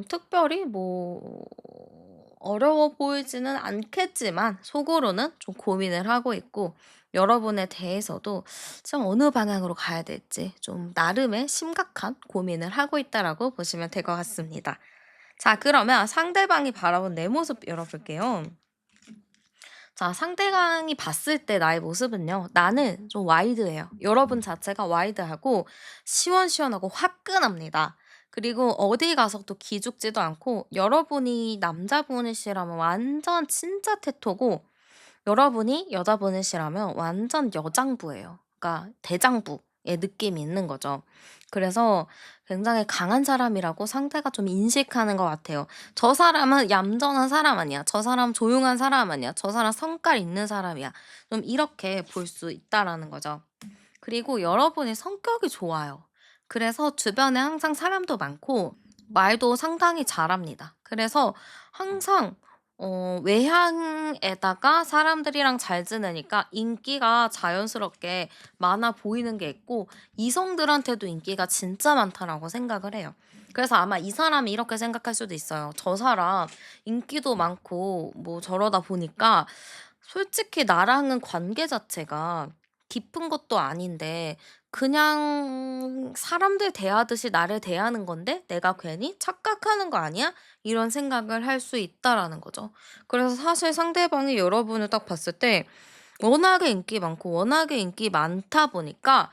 특별히 뭐 어려워 보이지는 않겠지만 속으로는 좀 고민을 하고 있고, 여러분에 대해서도 참 어느 방향으로 가야 될지 좀 나름의 심각한 고민을 하고 있다라고 보시면 될 것 같습니다. 자, 그러면 상대방이 바라본 내 모습 열어볼게요. 자, 상대방이 봤을 때 나의 모습은요, 나는 좀 와이드해요. 여러분 자체가 와이드하고 시원시원하고 화끈합니다. 그리고 어디 가서 또 기죽지도 않고, 여러분이 남자분이시라면 완전 진짜 테토고, 여러분이 여자분이시라면 완전 여장부예요. 그러니까 대장부의 느낌이 있는 거죠. 그래서 굉장히 강한 사람이라고 상대가 좀 인식하는 것 같아요. '저 사람은 얌전한 사람 아니야. 저 사람 조용한 사람 아니야. 저 사람 성깔 있는 사람이야.' 좀 이렇게 볼 수 있다라는 거죠. 그리고 여러분이 성격이 좋아요. 그래서 주변에 항상 사람도 많고 말도 상당히 잘합니다. 그래서 항상 외향에다가 사람들이랑 잘 지내니까 인기가 자연스럽게 많아 보이는 게 있고, 이성들한테도 인기가 진짜 많다라고 생각을 해요. 그래서 아마 이 사람이 이렇게 생각할 수도 있어요. '저 사람 인기도 많고 뭐 저러다 보니까 솔직히 나랑은 관계 자체가 깊은 것도 아닌데 그냥 사람들 대하듯이 나를 대하는 건데 내가 괜히 착각하는 거 아니야?' 이런 생각을 할 수 있다라는 거죠. 그래서 사실 상대방이 여러분을 딱 봤을 때 워낙에 인기 많고 워낙에 인기 많다 보니까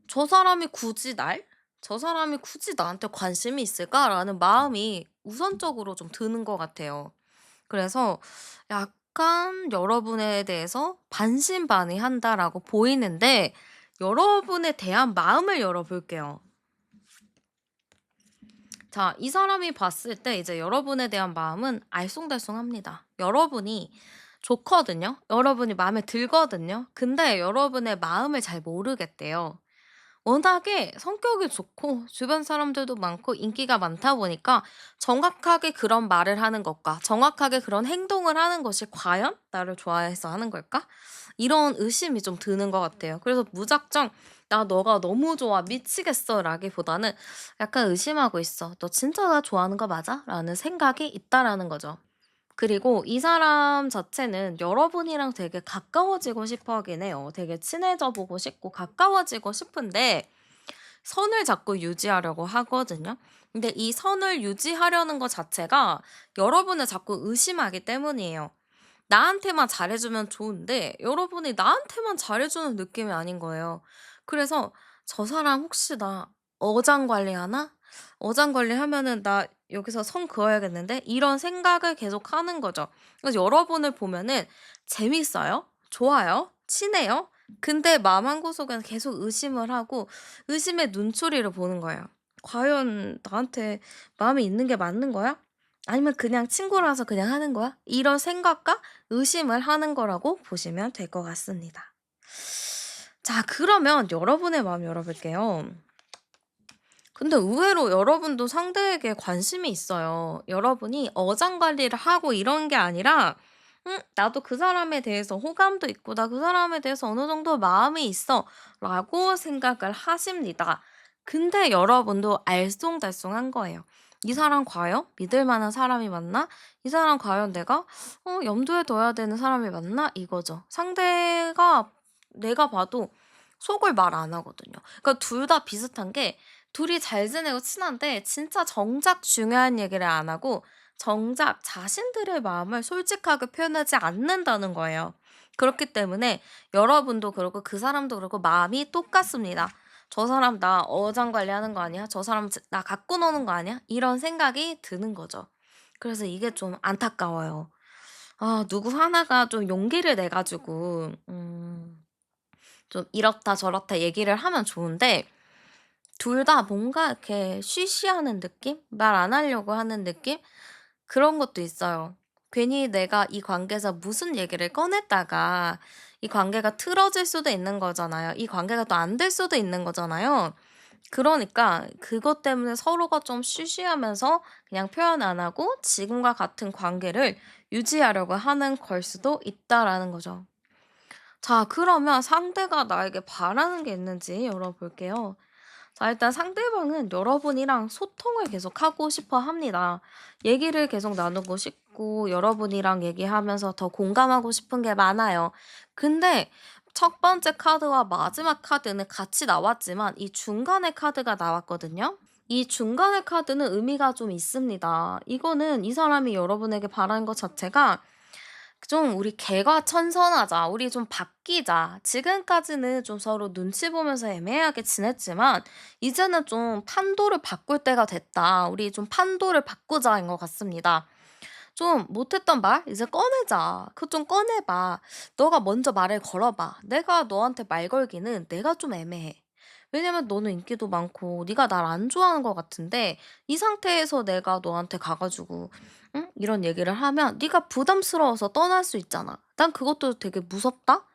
'저 사람이 굳이 날 '저 사람이 굳이 나한테 관심이 있을까?'라는 마음이 우선적으로 좀 드는 것 같아요. 그래서 약간 여러분에 대해서 반신반의한다라고 보이는데 여러분에 대한 마음을 열어볼게요. 자, 이 사람이 봤을 때 이제 여러분에 대한 마음은 알쏭달쏭합니다. 여러분이 좋거든요. 여러분이 마음에 들거든요. 근데 여러분의 마음을 잘 모르겠대요. 워낙에 성격이 좋고 주변 사람들도 많고 인기가 많다 보니까 정확하게 그런 말을 하는 것과 정확하게 그런 행동을 하는 것이 '과연 나를 좋아해서 하는 걸까?' 이런 의심이 좀 드는 것 같아요. 그래서 무작정 "나 너가 너무 좋아. 미치겠어." 라기보다는 약간 의심하고 있어. '너 진짜 나 좋아하는 거 맞아?' 라는 생각이 있다라는 거죠. 그리고 이 사람 자체는 여러분이랑 되게 가까워지고 싶어 하긴 해요. 되게 친해져 보고 싶고 가까워지고 싶은데 선을 자꾸 유지하려고 하거든요. 근데 이 선을 유지하려는 것 자체가 여러분을 자꾸 의심하기 때문이에요. 나한테만 잘해주면 좋은데 여러분이 나한테만 잘해주는 느낌이 아닌 거예요. 그래서 '저 사람 혹시 나 어장관리하나? 어장관리하면은 나 여기서 선 그어야겠는데?' 이런 생각을 계속하는 거죠. 그래서 여러분을 보면은 재밌어요. 좋아요. 친해요. 근데 마음 한구석엔 계속 의심을 하고 의심의 눈초리를 보는 거예요. '과연 나한테 마음이 있는 게 맞는 거야? 아니면 그냥 친구라서 그냥 하는 거야?' 이런 생각과 의심을 하는 거라고 보시면 될 것 같습니다. 자, 그러면 여러분의 마음 열어볼게요. 근데 의외로 여러분도 상대에게 관심이 있어요. 여러분이 어장관리를 하고 이런 게 아니라 '나도 그 사람에 대해서 호감도 있고 나 그 사람에 대해서 어느 정도 마음이 있어.'라고 생각을 하십니다. 근데 여러분도 알쏭달쏭한 거예요. '이 사람 과연 믿을 만한 사람이 맞나? 이 사람 과연 내가 염두에 둬야 되는 사람이 맞나?' 이거죠. 상대가 내가 봐도 속을 말 안 하거든요. 그러니까 둘 다 비슷한 게 둘이 잘 지내고 친한데 진짜 정작 중요한 얘기를 안 하고 정작 자신들의 마음을 솔직하게 표현하지 않는다는 거예요. 그렇기 때문에 여러분도 그렇고 그 사람도 그렇고 마음이 똑같습니다. '저 사람 나 어장관리하는 거 아니야? 저 사람 나 갖고 노는 거 아니야?' 이런 생각이 드는 거죠. 그래서 이게 좀 안타까워요. 아, 누구 하나가 좀 용기를 내 가지고 좀 이렇다 저렇다 얘기를 하면 좋은데 둘 다 뭔가 이렇게 쉬쉬하는 느낌? 말 안 하려고 하는 느낌? 그런 것도 있어요. 괜히 내가 이 관계에서 무슨 얘기를 꺼냈다가 이 관계가 틀어질 수도 있는 거잖아요. 이 관계가 또 안 될 수도 있는 거잖아요. 그러니까 그것 때문에 서로가 좀 쉬쉬하면서 그냥 표현 안 하고 지금과 같은 관계를 유지하려고 하는 걸 수도 있다라는 거죠. 자, 그러면 상대가 나에게 바라는 게 있는지 열어볼게요. 자, 일단 상대방은 여러분이랑 소통을 계속하고 싶어 합니다. 얘기를 계속 나누고 싶고 여러분이랑 얘기하면서 더 공감하고 싶은 게 많아요. 근데 첫 번째 카드와 마지막 카드는 같이 나왔지만 이 중간의 카드가 나왔거든요. 이 중간의 카드는 의미가 좀 있습니다. 이거는 이 사람이 여러분에게 바라는 것 자체가 좀 "우리 개과천선하자. 우리 좀 바뀌자. 지금까지는 좀 서로 눈치 보면서 애매하게 지냈지만 이제는 좀 판도를 바꿀 때가 됐다. 우리 좀 판도를 바꾸자."인 것 같습니다. 좀 못했던 말 이제 꺼내자. 그거 좀 꺼내 봐. 너가 먼저 말을 걸어 봐. 내가 너한테 말 걸기는 내가 좀 애매해. 왜냐면 너는 인기도 많고 네가 날 안 좋아하는 것 같은데 이 상태에서 내가 너한테 가 가지고 응? 이런 얘기를 하면 네가 부담스러워서 떠날 수 있잖아. 난 그것도 되게 무섭다?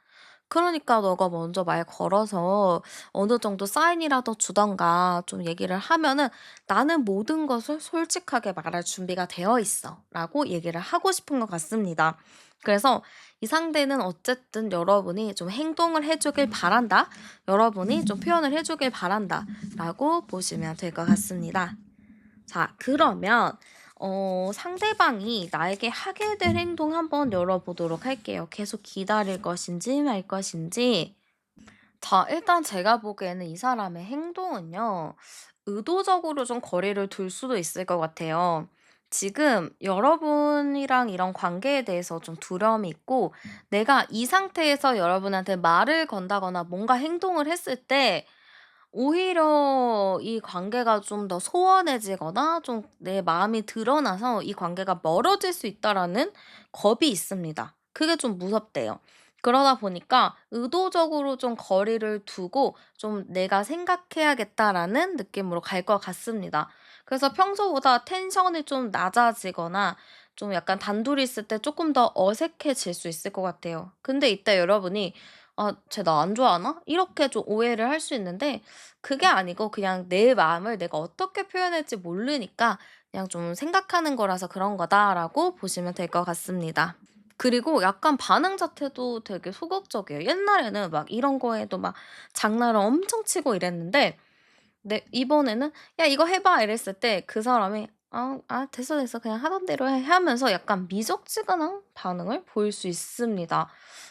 그러니까 너가 먼저 말 걸어서 어느 정도 사인이라도 주던가 좀 얘기를 하면은 "나는 모든 것을 솔직하게 말할 준비가 되어 있어."라고 얘기를 하고 싶은 것 같습니다. 그래서 이 상대는 어쨌든 여러분이 좀 행동을 해 주길 바란다. 여러분이 좀 표현을 해 주길 바란다라고 보시면 될 것 같습니다. 자, 그러면 상대방이 나에게 하게 될 행동 한번 열어보도록 할게요. 계속 기다릴 것인지 말 것인지. 자, 일단 제가 보기에는 이 사람의 행동은요. 의도적으로 좀 거리를 둘 수도 있을 것 같아요. 지금 여러분이랑 이런 관계에 대해서 좀 두려움이 있고 내가 이 상태에서 여러분한테 말을 건다거나 뭔가 행동을 했을 때 오히려 이 관계가 좀 더 소원해지거나 좀 내 마음이 드러나서 이 관계가 멀어질 수 있다라는 겁이 있습니다. 그게 좀 무섭대요. 그러다 보니까 의도적으로 좀 거리를 두고 좀 '내가 생각해야겠다.'라는 느낌으로 갈 것 같습니다. 그래서 평소보다 텐션이 좀 낮아지거나 좀 약간 단둘이 있을 때 쪼끔 더 어색해질 수 있을 것 같아요. 근데 이때 여러분이 '아 쟤 나 안 좋아하나?' 이렇게 좀 오해를 할 수 있는데 그게 아니고 그냥 내 마음을 내가 어떻게 표현할지 모르니까 그냥 좀 생각하는 거라서 그런 거다라고 보시면 될 것 같습니다. 그리고 약간 반응 자체도 되게 소극적이에요. 옛날에는 막 이런 거에도 막 장난을 엄청 치고 이랬는데 네 이번에는 "야 이거 해 봐." 이랬을 때 그 사람이 됐어, 됐어. 그냥 하던 대로 해." 하면서 약간 미적지근한 반응을 보일 수 있습니다.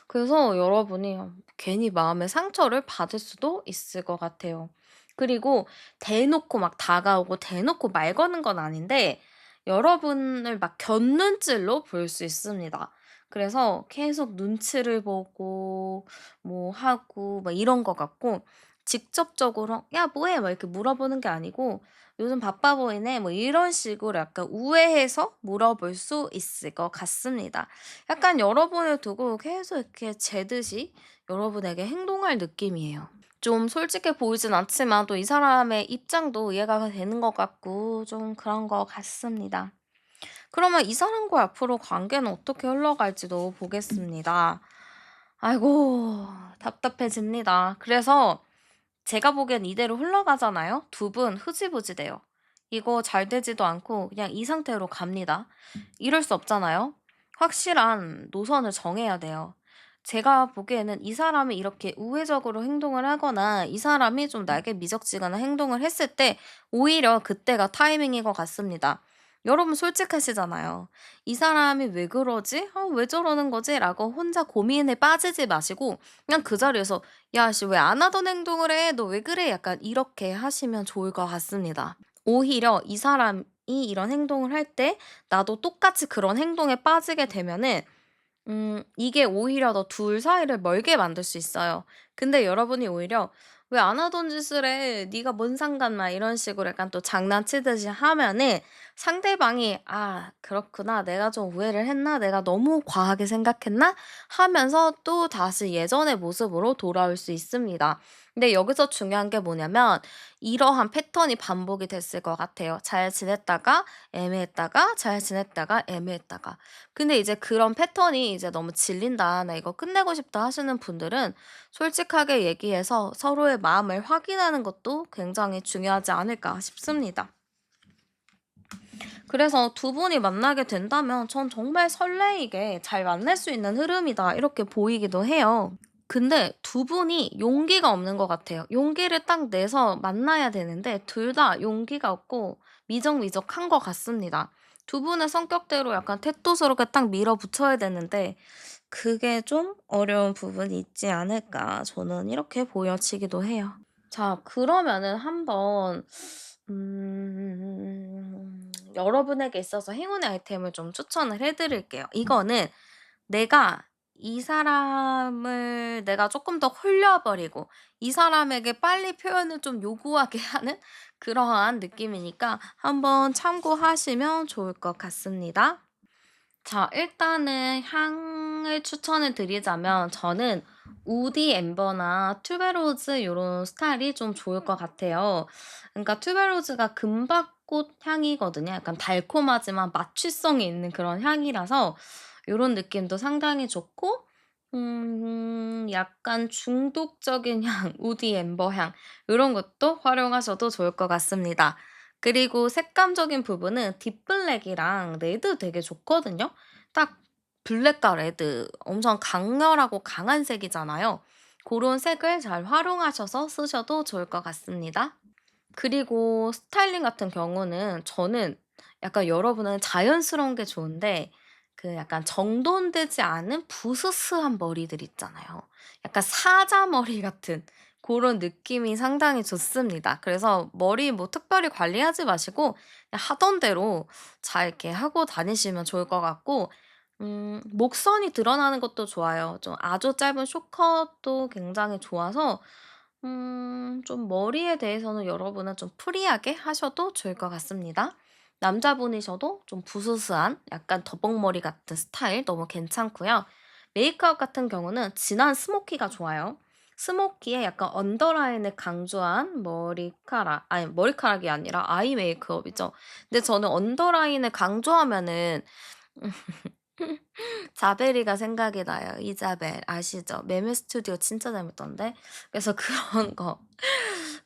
그래서 여러분이 괜히 마음의 상처를 받을 수도 있을 것 같아요. 그리고 대놓고 막 다가오고 대놓고 말 거는 건 아닌데 여러분을 막 곁눈질로 볼 수 있습니다. 그래서 계속 눈치를 보고 뭐 하고 막 이런 것 같고 직접적으로 "야 뭐 해?" 막 이렇게 물어보는 게 아니고 "요즘 바빠 보이네." 뭐 이런 식으로 약간 우회해서 물어볼 수 있을 것 같습니다. 약간 여러분을 두고 계속 이렇게 재듯이 여러분에게 행동할 느낌이에요. 좀 솔직해 보이진 않지만 또 이 사람의 입장도 이해가 되는 것 같고 좀 그런 것 같습니다. 그러면 이 사람과 앞으로 관계는 어떻게 흘러갈지도 보겠습니다. 아이고 답답해집니다. 그래서 제가 보기엔 이대로 흘러가잖아요. 두 분 흐지부지 돼요. 이거 잘 되지도 않고 그냥 이 상태로 갑니다. 이럴 수 없잖아요. 확실한 노선을 정해야 돼요. 제가 보기에는 이 사람이 이렇게 우회적으로 행동을 하거나 이 사람이 좀 나에게 미적지근한 행동을 했을 때 오히려 그때가 타이밍인 것 같습니다. 여러분 솔직하시잖아요. '이 사람이 왜 그러지? 왜 저러는 거지?' 라고 혼자 고민에 빠지지 마시고 그냥 그 자리에서 "야 씨 왜 안 하던 행동을 해? 너 왜 그래?" 약간 이렇게 하시면 좋을 것 같습니다. 오히려 이 사람이 이런 행동을 할 때 나도 똑같이 그런 행동에 빠지게 되면은 이게 오히려 더 둘 사이를 멀게 만들 수 있어요. 근데 여러분이 오히려 "왜 안 하던 짓을 해? 네가 뭔 상관." 막 이런 식으로 약간 또 장난치듯이 하면은 상대방이 '아 그렇구나. 내가 좀 오해를 했나? 내가 너무 과하게 생각했나?' 하면서 또다시 예전의 모습으로 돌아올 수 있습니다. 근데 여기서 중요한 게 뭐냐면 이러한 패턴이 반복이 됐을 것 같아요. 잘 지냈다가 애매했다가 잘 지냈다가 애매했다가. 근데 이제 그런 패턴이 이제 너무 질린다. 나 이거 끝내고 싶다 하시는 분들은 솔직하게 얘기해서 서로의 마음을 확인하는 것도 굉장히 중요하지 않을까 싶습니다. 그래서 두 분이 만나게 된다면 전 정말 설레이게 잘 만날 수 있는 흐름이다. 이렇게 보이기도 해요. 근데 두 분이 용기가 없는 것 같아요. 용기를 딱 내서 만나야 되는데 둘 다 용기가 없고 미적미적한 것 같습니다. 두 분의 성격대로 약간 태토스럽게 딱 밀어붙여야 되는데 그게 좀 어려운 부분이 있지 않을까 저는 이렇게 보여지기도 해요. 자 그러면은 한번 여러분에게 있어서 행운의 아이템을 좀 추천을 해 드릴게요. 이거는 내가 이 사람을 내가 쪼끔 더 홀려 버리고 이 사람에게 빨리 표현을 좀 요구하게 하는 그러한 느낌이니까 한번 참고하시면 좋을 것 같습니다. 자 일단은 향을 추천을 드리자면 저는 우디 엠버나 튜베로즈 요런 스타일이 좀 좋을 것 같아요. 그러니까 튜베로즈가 금박꽃 향이거든요. 약간 달콤하지만 마취성이 있는 그런 향이라서 요런 느낌도 상당히 좋고 약간 중독적인 향, 우디 엠버 향 요런 것도 활용하셔도 좋을 것 같습니다. 그리고 색감적인 부분은 딥블랙이랑 레드 되게 좋거든요. 딱 블랙과 레드 엄청 강렬하고 강한 색이잖아요. 고런 색을 잘 활용하셔서 쓰셔도 좋을 것 같습니다. 그리고 스타일링 같은 경우는 저는 약간 여러분은 자연스러운 게 좋은데 그 약간 정돈되지 않은 부스스한 머리들 있잖아요. 약간 사자머리 같은 고런 느낌이 상당히 좋습니다. 그래서 머리 뭐 특별히 관리하지 마시고 그냥 하던 대로 잘 이렇게 하고 다니시면 좋을 것 같고 목선이 드러나는 것도 좋아요. 좀 아주 짧은 숏컷도 굉장히 좋아서 좀 머리에 대해서는 여러분은 좀 프리하게 하셔도 좋을 것 같습니다. 남자분이셔도 좀 부스스한 약간 더벅머리 같은 스타일 너무 괜찮고요. 메이크업 같은 경우는 진한 스모키가 좋아요. 스모키에 약간 언더라인을 강조한 머리카락, 아니 머리카락이 아니라 아이 메이크업이죠. 근데 저는 언더라인을 강조하면은 자베리가 생각이 나요. 이자벨 아시죠? 매매 스튜디오 진짜 재밌던데. 그래서 그런 거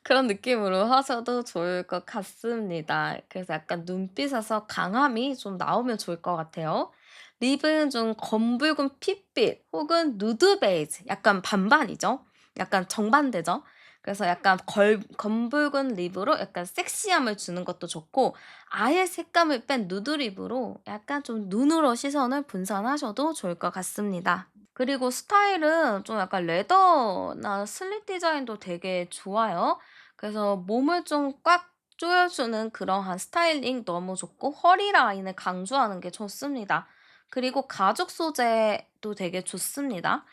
그런 느낌으로 하셔도 좋을 것 같습니다. 그래서 약간 눈빛에서 강함이 좀 나오면 좋을 것 같아요. 립은 좀 검붉은 핏빛 혹은 누드 베이지 약간 반반이죠. 약간 정반대죠. 그래서 약간 검붉은 립으로 약간 섹시함을 주는 것도 좋고 아예 색감을 뺀 누드 립으로 약간 좀 눈으로 시선을 분산하셔도 좋을 것 같습니다. 그리고 스타일은 좀 약간 레더나 슬릿 디자인도 되게 좋아요. 그래서 몸을 좀 꽉 조여주는 그러한 스타일링 너무 좋고 허리 라인을 강조하는 게 좋습니다. 그리고 가죽 소재도 되게 좋습니다.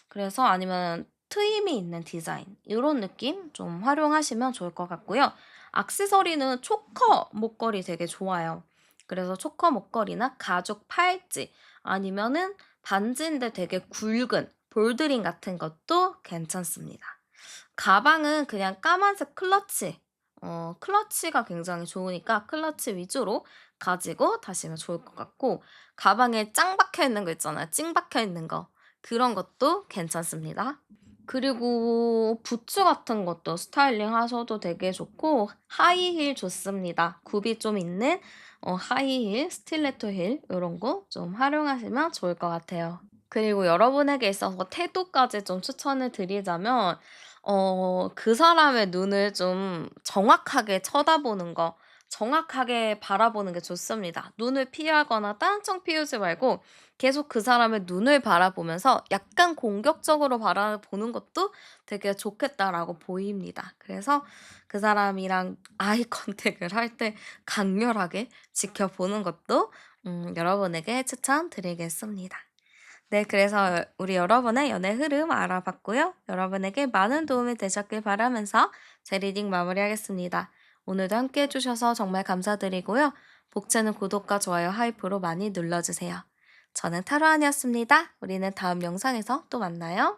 그래서 아니면 트임이 있는 디자인 요런 느낌 좀 활용하시면 좋을 것 같고요. 액세서리는 초커 목걸이 되게 좋아요. 그래서 초커 목걸이나 가죽 팔찌 아니면은 반지인데 되게 굵은 볼드링 같은 것도 괜찮습니다. 가방은 그냥 까만색 클러치, 클러치가 굉장히 좋으니까 클러치 위주로 가지고 다시면 좋을 것 같고 가방에 짱 박혀 있는 거 있잖아요. 찡 박혀 있는 거. 그런 것도 괜찮습니다. 그리고 부츠 같은 것도 스타일링 하셔도 되게 좋고 하이힐 좋습니다. 굽이 좀 있는 하이힐, 스틸레토 힐 요런 거 좀 활용하시면 좋을 것 같아요. 그리고 여러분에게 있어서 태도까지 좀 추천을 드리자면 그 사람의 눈을 좀 정확하게 쳐다보는 거 정확하게 바라보는 게 좋습니다. 눈을 피하거나 딴청 피우지 말고 계속 그 사람의 눈을 바라보면서 약간 공격적으로 바라보는 것도 되게 좋겠다라고 보입니다. 그래서 그 사람이랑 아이 컨택을 할 때 강렬하게 지켜보는 것도 여러분에게 추천드리겠습니다. 네, 그래서 우리 여러분의 연애 흐름 알아봤고요. 여러분에게 많은 도움이 되셨길 바라면서 제 리딩 마무리하겠습니다. 오늘도 함께 해주셔서 정말 감사드리고요. 복채는 구독과 좋아요, 하이프로 많이 눌러주세요. 저는 타로안이었습니다. 우리는 다음 영상에서 또 만나요.